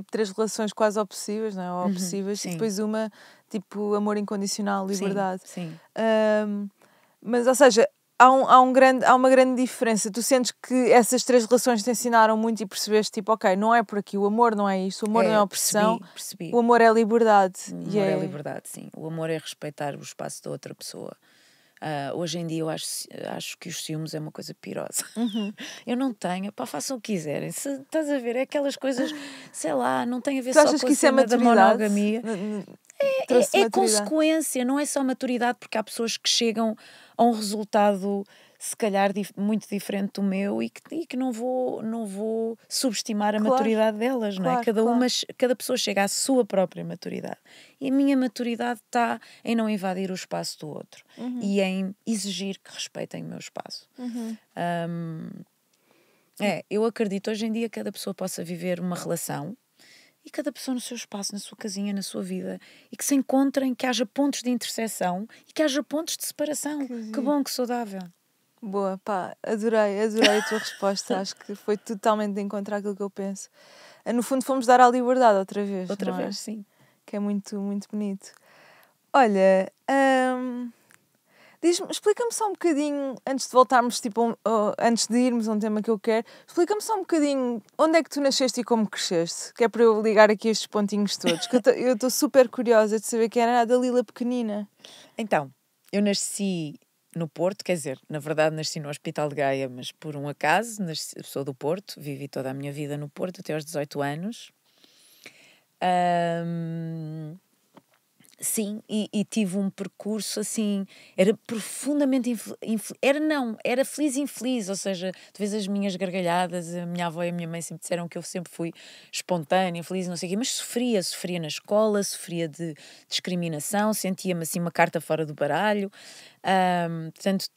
3 relações quase obsessivas, não é? Ou obsessivas, e depois uma tipo amor incondicional, liberdade. Sim. Mas, ou seja, há uma grande diferença. Tu sentes que essas 3 relações te ensinaram muito e percebeste, tipo, ok, não é por aqui, o amor não é isto, o amor não é opressão, percebi. O amor é liberdade. O amor é liberdade, sim. O amor é respeitar o espaço da outra pessoa. Hoje em dia eu acho que os ciúmes é uma coisa pirosa. Eu não tenho, façam o que quiserem. Se estás a ver, é aquelas coisas, sei lá, não tem a ver só com a cena da monogamia. É consequência, não é só maturidade, porque há pessoas que chegam a um resultado se calhar muito diferente do meu, e que não vou subestimar a maturidade delas, não é? Cada pessoa chega à sua própria maturidade, e a minha maturidade está em não invadir o espaço do outro e em exigir que respeitem o meu espaço. Eu acredito hoje em dia que cada pessoa possa viver uma relação, e cada pessoa no seu espaço, na sua casinha, na sua vida, e que se encontrem, que haja pontos de interseção e que haja pontos de separação. Que bom, que saudável. Boa, adorei a tua resposta. Acho que foi totalmente de encontrar aquilo que eu penso. No fundo, fomos dar à liberdade outra vez. Outra vez, sim. Que é muito, muito bonito. Olha, Explica-me só um bocadinho, antes de voltarmos, tipo, antes de irmos a um tema que eu quero, explica-me só um bocadinho onde é que tu nasceste e como cresceste, que é para eu ligar aqui estes pontinhos todos, que eu estou super curiosa de saber quem era a Dalila pequenina. Então, eu nasci no Porto, quer dizer, na verdade nasci no Hospital de Gaia, mas por um acaso, sou do Porto, vivi toda a minha vida no Porto até aos 18 anos. Sim, e tive um percurso assim, era profundamente era feliz e infeliz, ou seja, tu vês as minhas gargalhadas, a minha avó e a minha mãe sempre disseram que eu sempre fui espontânea, feliz, não sei o quê, mas sofria na escola, sofria de discriminação, sentia-me assim uma carta fora do baralho, portanto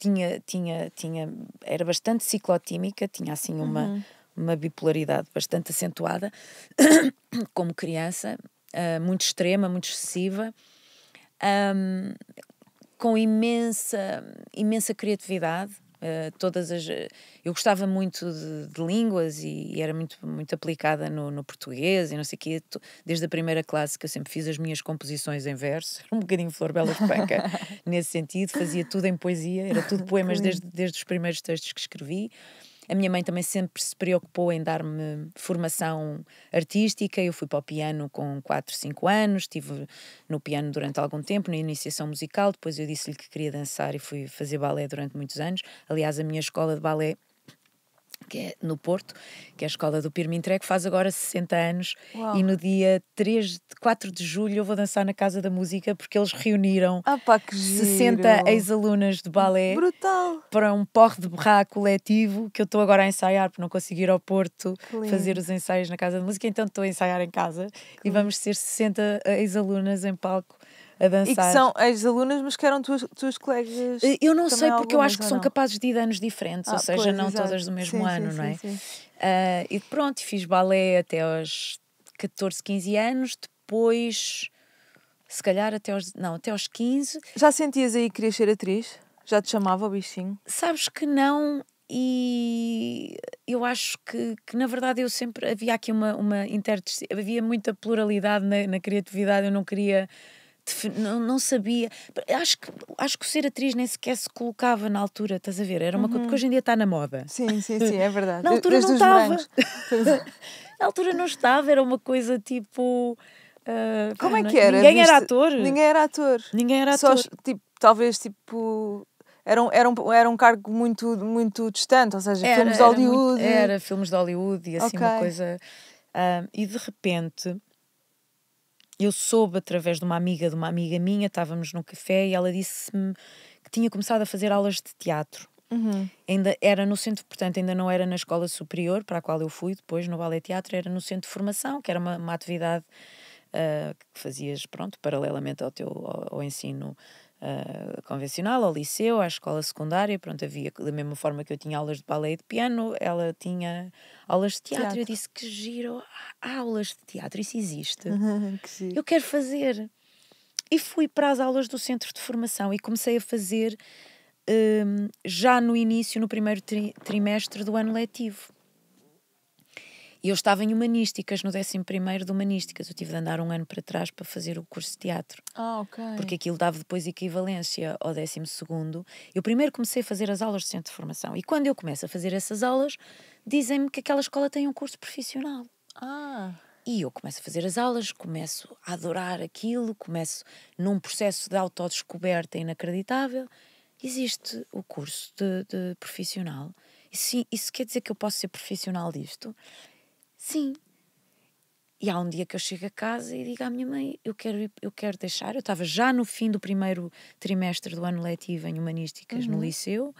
era bastante ciclotímica, tinha assim uma bipolaridade bastante acentuada, como criança, muito extrema, muito excessiva, com imensa criatividade. Eu gostava muito de línguas e era muito aplicada no português e não sei o quê. Desde a primeira classe que eu sempre fiz as minhas composições em verso, era um bocadinho Flor Bela Espanca nesse sentido, fazia tudo em poesia, era tudo poemas desde os primeiros textos que escrevi. A minha mãe também sempre se preocupou em dar-me formação artística. Eu fui para o piano com 4, 5 anos, estive no piano durante algum tempo, na iniciação musical. Depois eu disse-lhe que queria dançar e fui fazer balé durante muitos anos. Aliás, a minha escola de balé, que é no Porto, que é a escola do Pirmin Trek, faz agora 60 anos. Uau. E no dia 4 de julho eu vou dançar na Casa da Música porque eles reuniram Pá, que 60 giro. ex-alunas de balé Brutal. para um porre de berrar coletivo que eu estou agora a ensaiar porque não consigo ir ao Porto fazer os ensaios na Casa da Música, então estou a ensaiar em casa e vamos ser 60 ex-alunas em palco a dançar. E que são ex-alunas, mas que eram tuas colegas. Eu não sei, porque eu algumas, acho que são capazes de ir de anos diferentes, ou seja, pois, não exato. todas do mesmo Sim, ano, sim, não é? sim. E pronto, fiz balé até aos 14, 15 anos, depois, se calhar até aos 15. Já sentias aí que querias ser atriz? Já te chamava o bichinho? Sabes que não, e eu acho que na verdade eu sempre havia aqui uma havia muita pluralidade na criatividade, eu não queria, não sabia, acho que o ser atriz nem sequer se colocava na altura, estás a ver? Era uma coisa, porque hoje em dia está na moda. Sim, é verdade. Na altura Desde não os estava. brancos. Na altura não estava, era uma coisa tipo. Como é que era? Ninguém era ator. Ninguém era ator. Ninguém era Só, ator. tipo, talvez tipo. Era um cargo muito distante, ou seja, filmes de Hollywood. Era filmes de Hollywood e assim uma Ok. coisa. E de repente eu soube através de uma amiga minha, estávamos num café e ela disse-me que tinha começado a fazer aulas de teatro. Ainda era no centro, portanto, ainda não era na escola superior, para a qual eu fui depois, no ballet teatro, era no centro de formação, que era uma atividade que fazias, pronto, paralelamente ao ensino convencional, ao liceu, à escola secundária, pronto, havia, da mesma forma que eu tinha aulas de ballet e de piano, ela tinha aulas de teatro. Eu disse, que giro, há aulas de teatro, isso existe. Que giro. Eu quero fazer. E fui para as aulas do centro de formação e comecei a fazer já no início, no primeiro trimestre do ano letivo. E eu estava em Humanísticas, no 11º de Humanísticas. Eu tive de andar um ano para trás para fazer o curso de teatro. Ok. Porque aquilo dava depois equivalência ao 12º. Eu primeiro comecei a fazer as aulas de centro de formação. E quando eu começo a fazer essas aulas, dizem-me que aquela escola tem um curso profissional. E eu começo a fazer as aulas, começo a adorar aquilo, começo num processo de autodescoberta inacreditável. Existe o curso de profissional? Isso quer dizer que eu posso ser profissional disto? Sim. E há um dia que eu chego a casa e digo à minha mãe, eu quero deixar. Eu estava já no fim do primeiro trimestre do ano letivo em Humanísticas, no liceu,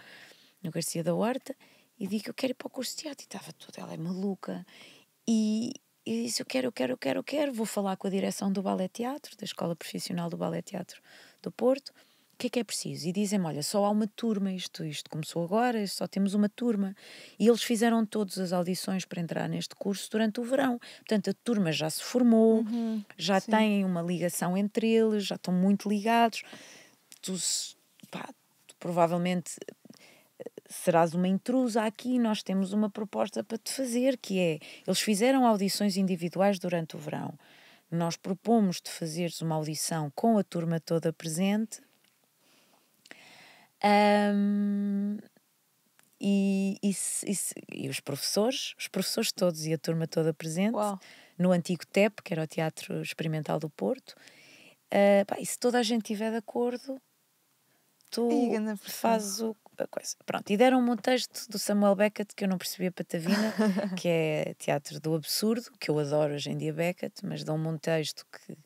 no Garcia da Horta, e digo, eu quero ir para o curso de teatro. E estava tudo, ela é maluca. E eu disse, eu quero, vou falar com a direção do Ballet Teatro, da Escola Profissional do Ballet Teatro do Porto. O que é preciso? E dizem-me, olha, só há uma turma, isto começou agora, só temos uma turma. E eles fizeram todas as audições para entrar neste curso durante o verão. Portanto, a turma já se formou, já têm uma ligação entre eles, já estão muito ligados. Tu provavelmente serás uma intrusa aqui, nós temos uma proposta para te fazer, que é, eles fizeram audições individuais durante o verão. Nós propomos-te fazeres uma audição com a turma toda presente, Ahm, e os professores todos e a turma toda presente, Uau. no antigo TEP, que era o Teatro Experimental do Porto. Pá, e se toda a gente estiver de acordo, Ih, tu ganda pressão. fazes a coisa. Pronto, e deram-me um texto do Samuel Beckett que eu não percebia patavina, que é Teatro do Absurdo, que eu adoro hoje em dia Beckett, mas dão-me um texto que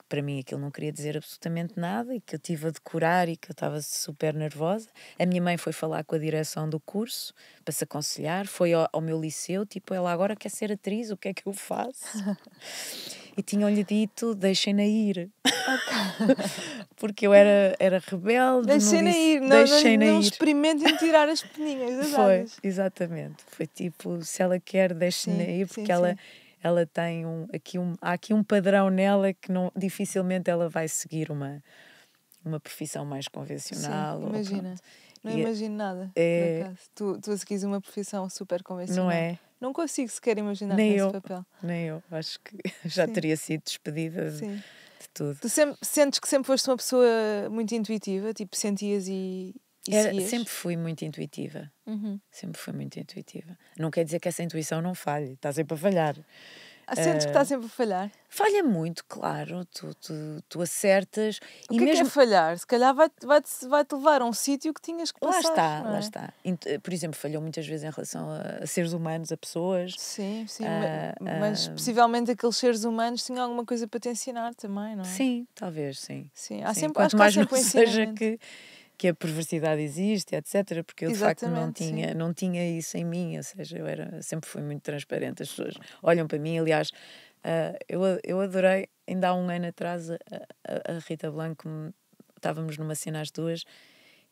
para mim aquilo não queria dizer absolutamente nada e que eu tive a decorar e que eu estava super nervosa. A minha mãe foi falar com a direção do curso para se aconselhar, foi ao meu liceu, tipo, ela agora quer ser atriz, o que é que eu faço? E tinham-lhe dito, deixem-na ir. Porque eu era rebelde. Deixem-na ir, não experimentem tirar as peninhas das Foi, asas. exatamente. Foi tipo, se ela quer, deixem-na ir, porque ela tem há aqui um padrão nela que dificilmente ela vai seguir uma profissão mais convencional. Sim, imagina. Não imagino nada, por acaso. Tu a seguires uma profissão super convencional. Não é? Não consigo sequer imaginar Nem nesse eu, papel. Nem eu. Acho que já teria sido despedida de tudo. Tu sentes que sempre foste uma pessoa muito intuitiva? Tipo, sentias e seguias? Sempre fui muito intuitiva. Sempre fui muito intuitiva. Não quer dizer que essa intuição não falhe. Está sempre a falhar. Sentes que está sempre a falhar? Falha muito, claro. Tu acertas. O que é falhar? Se calhar vai-te levar a um sítio que tinhas que passar. Lá está. Por exemplo, falhou muitas vezes em relação a seres humanos, a pessoas. Sim, mas possivelmente aqueles seres humanos tinham alguma coisa para te ensinar também, não é? Sim, talvez, sim. Quanto mais não seja que a perversidade existe, etc. Porque eu de facto não tinha isso em mim, ou seja, sempre fui muito transparente. As pessoas olham para mim, aliás, eu adorei, ainda há um ano atrás, a Rita Blanco, estávamos numa cena às duas,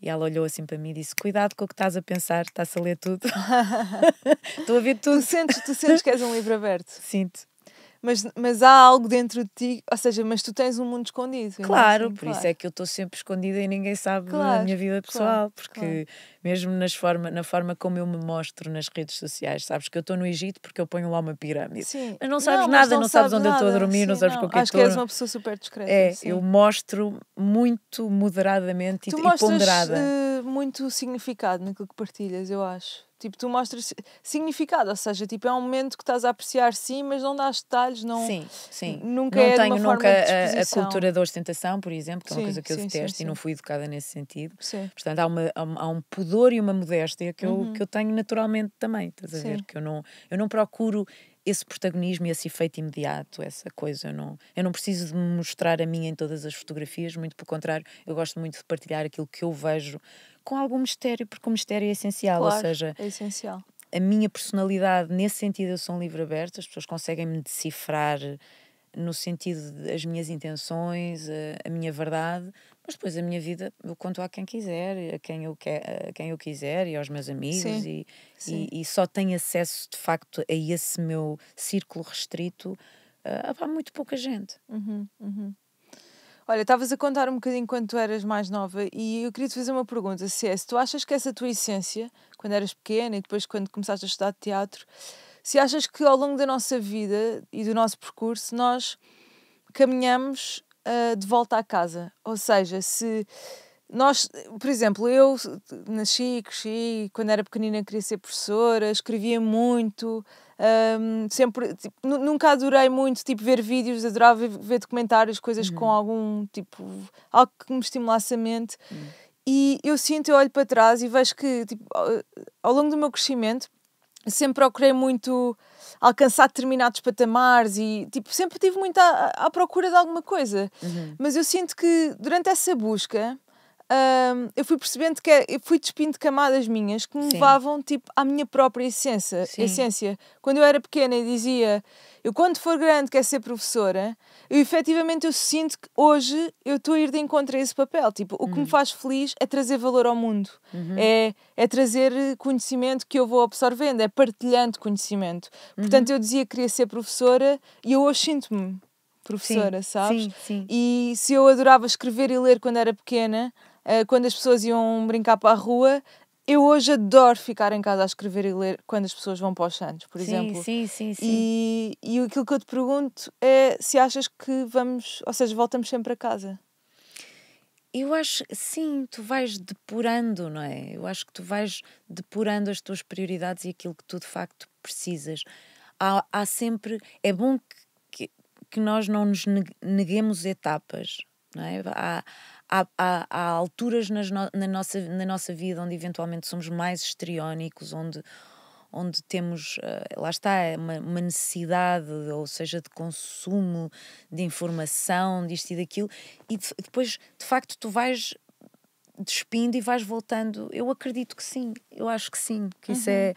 e ela olhou assim para mim e disse: cuidado com o que estás a pensar, estás a ler tudo. Estou a ver tudo. Tu sentes que és um livro aberto? Sinto. Mas há algo dentro de ti, ou seja, mas tu tens um mundo escondido. Claro, por isso é que eu estou sempre escondida e ninguém sabe da minha vida pessoal, porque mesmo na forma como eu me mostro nas redes sociais, sabes que eu estou no Egito porque eu ponho lá uma pirâmide. Sim. Mas não sabes nada, não sabes onde eu estou a dormir, não sabes com o que Acho que és uma pessoa super discreta. Eu mostro muito moderadamente e ponderada. Tu mostras muito significado naquilo que partilhas, eu acho. Tipo, tu mostras significado, ou seja, tipo, é um momento que estás a apreciar, sim, mas não dás detalhes, não... Sim. Nunca não é tenho de uma nunca forma de a cultura da ostentação, por exemplo, que é uma coisa que eu detesto e não fui educada nesse sentido. Sim. Portanto, há um pudor e uma modéstia que eu tenho naturalmente também, estás a ver? Que eu não procuro esse protagonismo e esse efeito imediato, essa coisa. Eu não preciso de me mostrar a mim em todas as fotografias, muito pelo contrário, eu gosto muito de partilhar aquilo que eu vejo com algum mistério, porque o mistério é essencial, claro, ou seja... é essencial. A minha personalidade, nesse sentido, eu sou um livro aberto, as pessoas conseguem-me decifrar no sentido das minhas intenções, a minha verdade, mas depois a minha vida eu conto a quem quiser, a quem eu quiser e aos meus amigos e só tenho acesso de facto a esse meu círculo restrito a muito pouca gente. Olha, estavas a contar um bocadinho quando tu eras mais nova e eu queria te fazer uma pergunta, se tu achas que essa tua essência, quando eras pequena e depois quando começaste a estudar teatro, se achas que ao longo da nossa vida e do nosso percurso nós caminhamos de volta à casa, ou seja, se nós, por exemplo, eu nasci, cresci, quando era pequenina queria ser professora, escrevia muito, sempre, tipo, nunca adorei muito, tipo, ver vídeos, adorava ver documentários, coisas com algum, tipo, algo que me estimulasse a mente. E eu olho para trás e vejo que, tipo, ao longo do meu crescimento, sempre procurei muito alcançar determinados patamares e, tipo, sempre estive muito à procura de alguma coisa. Mas eu sinto que, durante essa busca... eu fui percebendo que eu fui despindo camadas minhas que me levavam tipo, à minha própria essência. Quando eu era pequena e dizia, eu quando for grande quero ser professora, efetivamente eu sinto que hoje eu estou a ir de encontro a esse papel. Tipo, o que me faz feliz é trazer valor ao mundo, é trazer conhecimento que eu vou absorvendo, é partilhando conhecimento. Portanto, eu dizia que queria ser professora e eu hoje sinto-me professora, sabes? Sim. E se eu adorava escrever e ler quando era pequena, quando as pessoas iam brincar para a rua, eu hoje adoro ficar em casa a escrever e ler quando as pessoas vão para os Santos, por exemplo. Sim. E aquilo que eu te pergunto é se achas que voltamos sempre a casa. Eu acho, sim, tu vais depurando, não é? Eu acho que tu vais depurando as tuas prioridades e aquilo que tu de facto precisas. Há sempre. É bom que nós não nos neguemos etapas, não é? Há alturas na nossa vida onde eventualmente somos mais histriónicos, onde temos, lá está, uma necessidade, ou seja, de consumo, de informação, disto e daquilo, e depois, de facto, tu vais despindo e vais voltando. Eu acredito que sim, eu acho que sim, que isso é.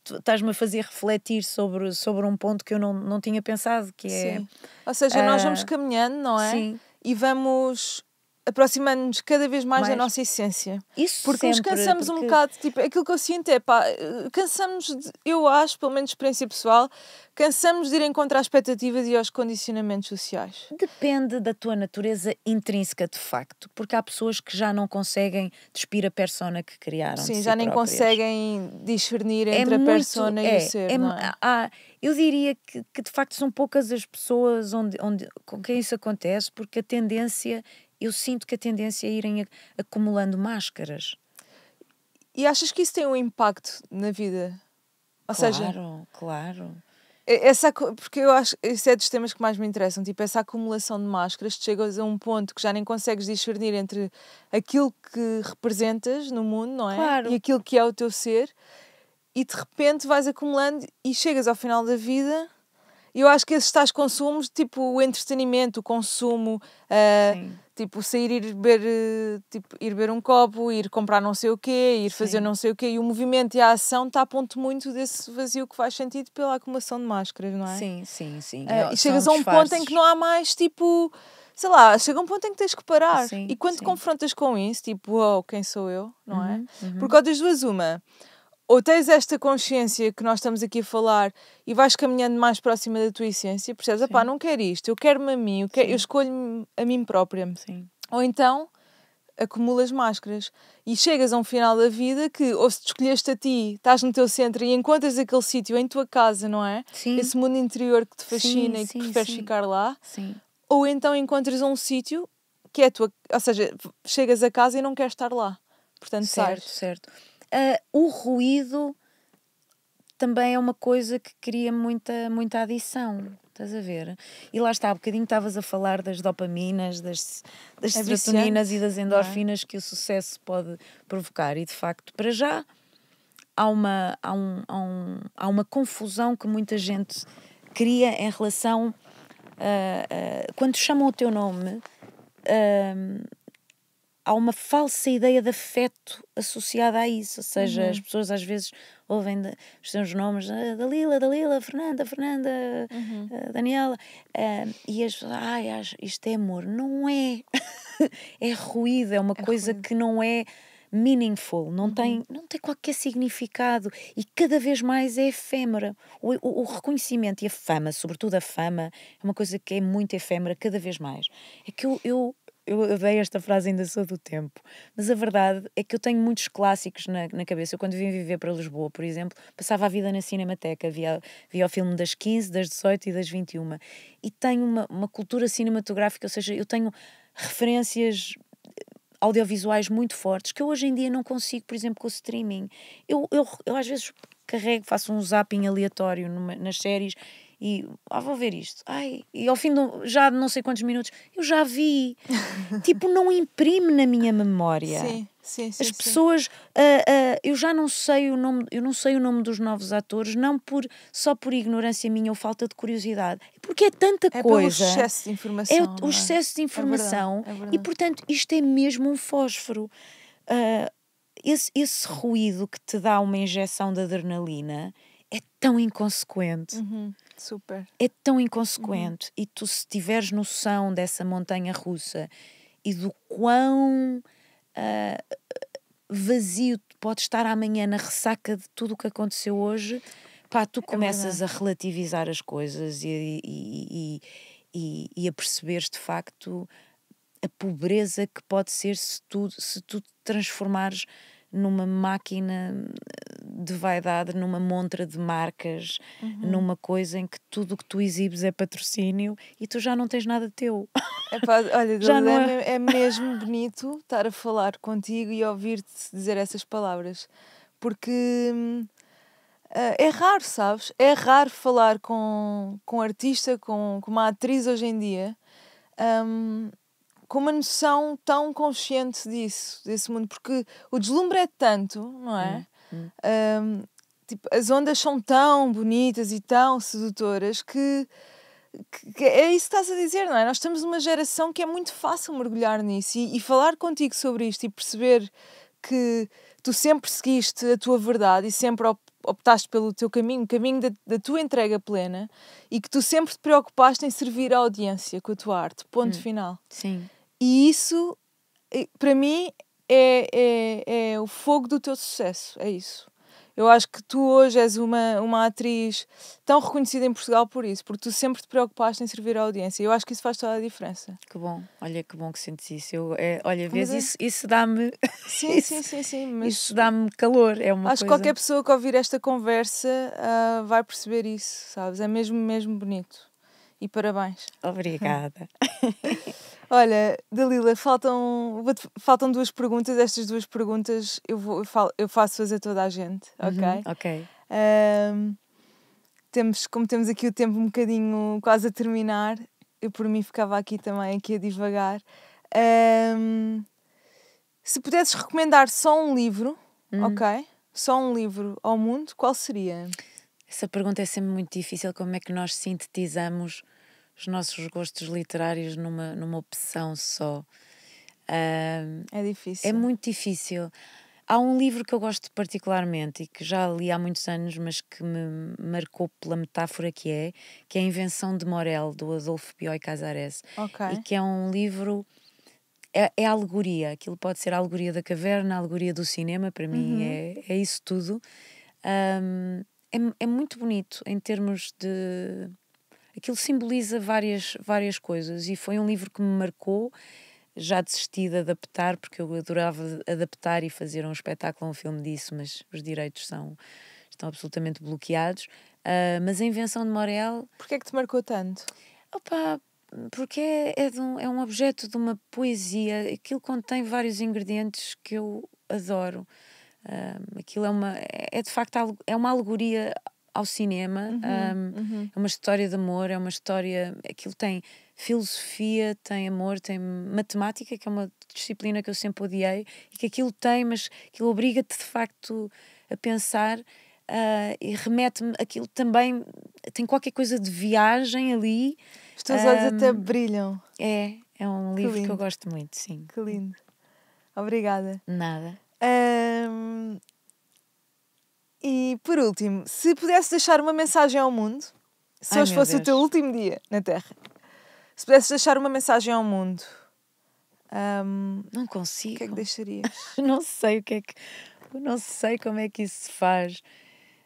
Tu estás-me a fazer refletir sobre um ponto que eu não tinha pensado, que é. Sim. Ou seja, nós vamos caminhando, não é? Sim, E vamos aproximando-nos cada vez mais da mas nossa essência. isso Porque nos sempre, cansamos um porque bocado, tipo, aquilo que eu sinto é, pá, cansamos, eu acho, pelo menos de experiência pessoal, cansamos de ir em contra as expectativas e aos condicionamentos sociais. depende da tua natureza intrínseca de facto, porque há pessoas que já não conseguem despir a persona que criaram de Sim, si já nem próprias. conseguem discernir É entre a muito, persona e o ser, não é? eu diria que de facto são poucas as pessoas com quem isso acontece, porque a tendência, eu sinto que a tendência é irem acumulando máscaras. E achas que isso tem um impacto na vida? Ou seja, Claro, claro. porque eu acho que isso é dos temas que mais me interessam, tipo, essa acumulação de máscaras, tu chegas a um ponto que já nem consegues discernir entre aquilo que representas no mundo, não é? E Claro. aquilo que é o teu ser, e de repente vais acumulando e chegas ao final da vida. E eu acho que esses tais consumos, tipo o entretenimento, o consumo, Sim, tipo sair e ir beber, tipo, ir beber um copo, ir comprar não sei o quê, ir fazer sim, não sei o quê, e o movimento e a ação tapam-te muito desse vazio que faz sentido pela acumulação de máscaras, não é? sim, sim, sim. E São chegas a um ponto em que disfarces. não há mais, tipo, sei lá, chega um ponto em que tens que parar. E Sim, quando te sim. confrontas com isso, tipo, uau, quem sou eu, não é? Uhum, Porque uhum. ou das duas, uma, ou tens esta consciência que nós estamos aqui a falar e vais caminhando mais próxima da tua essência, percebes? Epá, Sim, não quero isto, eu quero-me a mim, eu sim, escolho-me a mim própria. sim. Ou então acumulas máscaras e chegas a um final da vida que, ou se te escolheste a ti, estás no teu centro e encontras aquele sítio em tua casa, não é? Sim, Esse mundo interior que te sim, fascina e que sim, preferes sim, ficar lá, sim. ou então encontras um sítio que é a tua, ou seja, chegas a casa e não queres estar lá, portanto Certo, sais. certo. O ruído também é uma coisa que cria muita adição, estás a ver? E lá está, há bocadinho estavas a falar das dopaminas, das É serotoninas viciante, e das não é? endorfinas que o sucesso pode provocar. E de facto, para já, há uma confusão que muita gente cria em relação quando chamam o teu nome. Há uma falsa ideia de afeto associada a isso, ou seja, as pessoas às vezes ouvem os seus nomes, Dalila, Fernanda, Uhum. Daniela, e as pessoas, isto é amor. Não é. É ruído, é uma É coisa ruído. que não é meaningful, não tem qualquer significado e cada vez mais é efêmera. O reconhecimento e a fama, sobretudo a fama, é uma coisa que é muito efêmera cada vez mais. É que eu dei esta frase, ainda sou do tempo, mas a verdade é que eu tenho muitos clássicos na cabeça. Eu, quando vim viver para Lisboa, por exemplo, passava a vida na Cinemateca, via o filme das 15, das 18 e das 21. E tenho uma cultura cinematográfica, ou seja, eu tenho referências audiovisuais muito fortes que eu hoje em dia não consigo, por exemplo, com o streaming. Eu às vezes carrego, faço um zapping aleatório nas séries e vou ver isto. E ao fim de já de não sei quantos minutos eu já vi. Tipo, não imprime na minha memória. Sim, sim, As sim, sim. pessoas, eu já não sei o nome, eu não sei o nome dos novos atores, não só por ignorância minha ou falta de curiosidade, porque é tanta É pelo coisa, excesso de é informação, o não é? excesso de É verdade, informação é e, verdade. portanto, isto é mesmo um fósforo. Ah, esse ruído que te dá uma injeção de adrenalina é tão inconsequente. Super. É tão inconsequente. E tu, se tiveres noção dessa montanha russa e do quão vazio pode estar amanhã na ressaca de tudo o que aconteceu hoje, pá, tu É começas verdade. a relativizar as coisas e a perceberes de facto a pobreza que pode ser se tu te transformares numa máquina de vaidade, numa montra de marcas, numa coisa em que tudo o que tu exibes é patrocínio e tu já não tens nada teu. Epá, olha, Já não Dalila, é mesmo bonito estar a falar contigo e ouvir-te dizer essas palavras. Porque é raro, sabes? É raro falar com um artista, com uma atriz hoje em dia, hum, com uma noção tão consciente disso, desse mundo. Porque o deslumbre é tanto, não é? Tipo, as ondas são tão bonitas e tão sedutoras que é isso que estás a dizer, não é? Nós estamos numa geração que é muito fácil mergulhar nisso e falar contigo sobre isto e perceber que tu sempre seguiste a tua verdade e sempre optaste pelo teu caminho, o caminho da tua entrega plena e que tu sempre te preocupaste em servir a audiência com a tua arte, ponto final. Sim. E isso, para mim, é o fogo do teu sucesso, é isso. Eu acho que tu hoje és uma atriz tão reconhecida em Portugal por isso, porque tu sempre te preocupaste em servir a audiência. Eu acho que isso faz toda a diferença. Que bom, olha que bom que sentes isso. Olha, Mas vês, isso dá-me. Sim, mas Isso dá-me calor. É uma acho que coisa. qualquer pessoa que ouvir esta conversa vai perceber isso, sabes? É mesmo, mesmo bonito. E parabéns. Obrigada. Olha, Dalila, faltam duas perguntas. Estas duas perguntas eu faço fazer toda a gente, ok? Ok. Como temos aqui o tempo um bocadinho quase a terminar, eu por mim ficava aqui também aqui a divagar. Se pudesses recomendar só um livro, ok? Só um livro ao mundo, qual seria? Essa pergunta é sempre muito difícil. Como é que nós sintetizamos os nossos gostos literários numa opção só? É difícil. É muito difícil. Há um livro que eu gosto particularmente e que já li há muitos anos, mas que me marcou pela metáfora que é A Invenção de Morel, do Adolfo Bioy Casares. Ok. E que é um livro... É alegoria. Aquilo pode ser a alegoria da caverna, a alegoria do cinema. Para mim é isso tudo. É muito bonito em termos de... Aquilo simboliza várias coisas e foi um livro que me marcou. Já desisti de adaptar, porque eu adorava adaptar e fazer um espetáculo, um filme disso, mas os direitos estão absolutamente bloqueados. Mas A Invenção de Morel... Porquê é que te marcou tanto? Opa, porque é um objeto de uma poesia. Aquilo contém vários ingredientes que eu adoro. Aquilo é de facto é uma alegoria ao cinema. É uma história de amor, é uma história... Aquilo tem filosofia, tem amor, tem matemática, que é uma disciplina que eu sempre odiei, e que aquilo tem, mas aquilo obriga-te de facto a pensar, e remete-me, aquilo também tem qualquer coisa de viagem ali. Os teus olhos até brilham. É um livro que eu lindo. gosto muito, sim. Que lindo. Obrigada. Nada. E por último, se pudesse deixar uma mensagem ao mundo, se hoje fosse o teu último dia na Terra, se pudesses deixar uma mensagem ao mundo, não consigo. o que é que deixarias? Não sei não sei como é que isso se faz.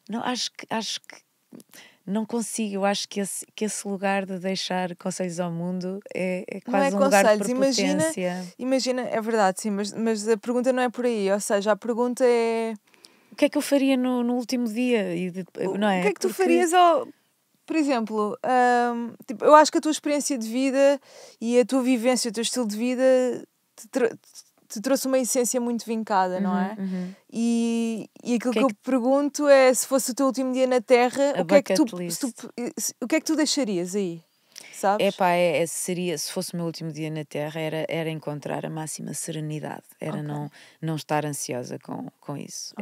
Não, acho que não consigo. Eu acho que esse lugar de deixar conselhos ao mundo é quase um lugar de prepotência. Imagina, é verdade, sim, mas a pergunta não é por aí. Ou seja, a pergunta é... O que é que eu faria no último dia? Não é? O que é que tu farias por exemplo, tipo, eu acho que a tua experiência de vida e a tua vivência, o teu estilo de vida te trouxe uma essência muito vincada, não é? E aquilo que eu pergunto é, se fosse o teu último dia na Terra, o que é que tu deixarias aí? Sabes? Seria, se fosse o meu último dia na Terra, era encontrar a máxima serenidade, era não estar ansiosa com isso.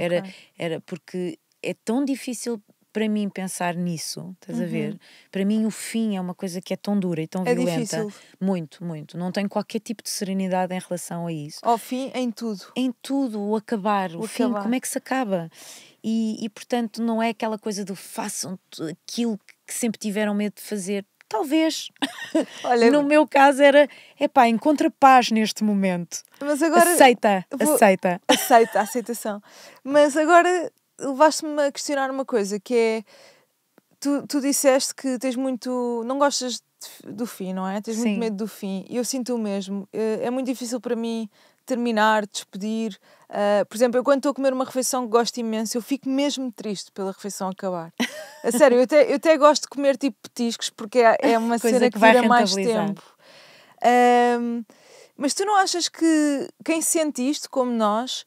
Era porque é tão difícil para mim pensar nisso, estás a ver? Para mim o fim é uma coisa que é tão dura e tão violenta. Difícil. Muito, muito. Não tenho qualquer tipo de serenidade em relação a isso. Ao fim, em tudo. Em tudo, o acabar, o fim, como é que se acaba? E portanto não é aquela coisa do façam aquilo que sempre tiveram medo de fazer. Talvez. Olha, no meu caso era, encontra paz neste momento. Mas agora... Aceita. A aceitação. Mas agora... levaste-me a questionar uma coisa, que é, tu disseste que tens muito, não gostas do fim, não é? Tens muito medo do fim, e eu sinto o mesmo. É muito difícil para mim terminar, despedir. Por exemplo, eu quando estou a comer uma refeição que gosto imenso, eu fico mesmo triste pela refeição acabar. A sério, eu até gosto de comer tipo petiscos, porque é uma Coisa cena que que vai dura mais rentabilizar. tempo. Mas tu não achas que quem sente isto, como nós,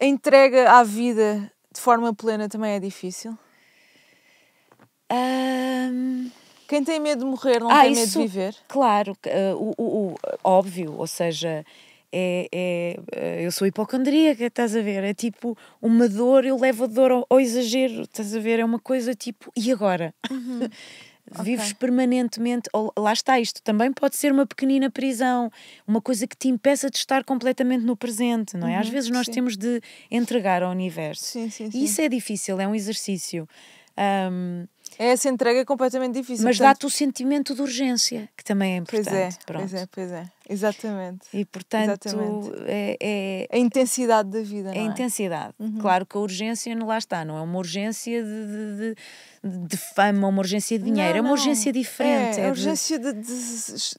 a entrega à vida de forma plena também é difícil? Quem tem medo de morrer não tem medo de viver? Claro, óbvio, ou seja, eu sou hipocondríaca, estás a ver? É tipo, uma dor, eu levo a dor ao exagero, estás a ver? É uma coisa tipo, e agora? Vives permanentemente, lá está, isto também pode ser uma pequenina prisão, uma coisa que te impeça de estar completamente no presente, não é? Às vezes nós temos de entregar ao universo. Sim. E isso é difícil, é um exercício. Essa entrega é completamente difícil. Mas dá-te o sentimento de urgência, que também é importante. Pois é. Exatamente. E, portanto, a intensidade da vida, não é? A intensidade. Claro que a urgência, lá está, não é uma urgência de fama, uma urgência de dinheiro, é uma urgência diferente. É a urgência de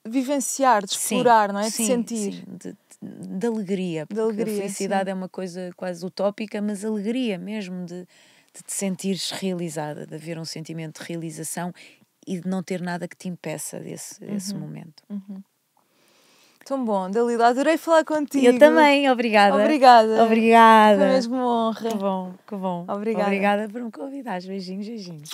vivenciar, de explorar, não é? De sentir. Sim, de alegria. Porque a felicidade é uma coisa quase utópica, mas alegria mesmo, de te sentires realizada, de haver um sentimento de realização e de não ter nada que te impeça desse momento. Tão bom, Dalila, adorei falar contigo. Eu também, obrigada. Obrigada. Foi mesmo uma honra. Que bom. Obrigada. Obrigada por me convidares. Beijinhos.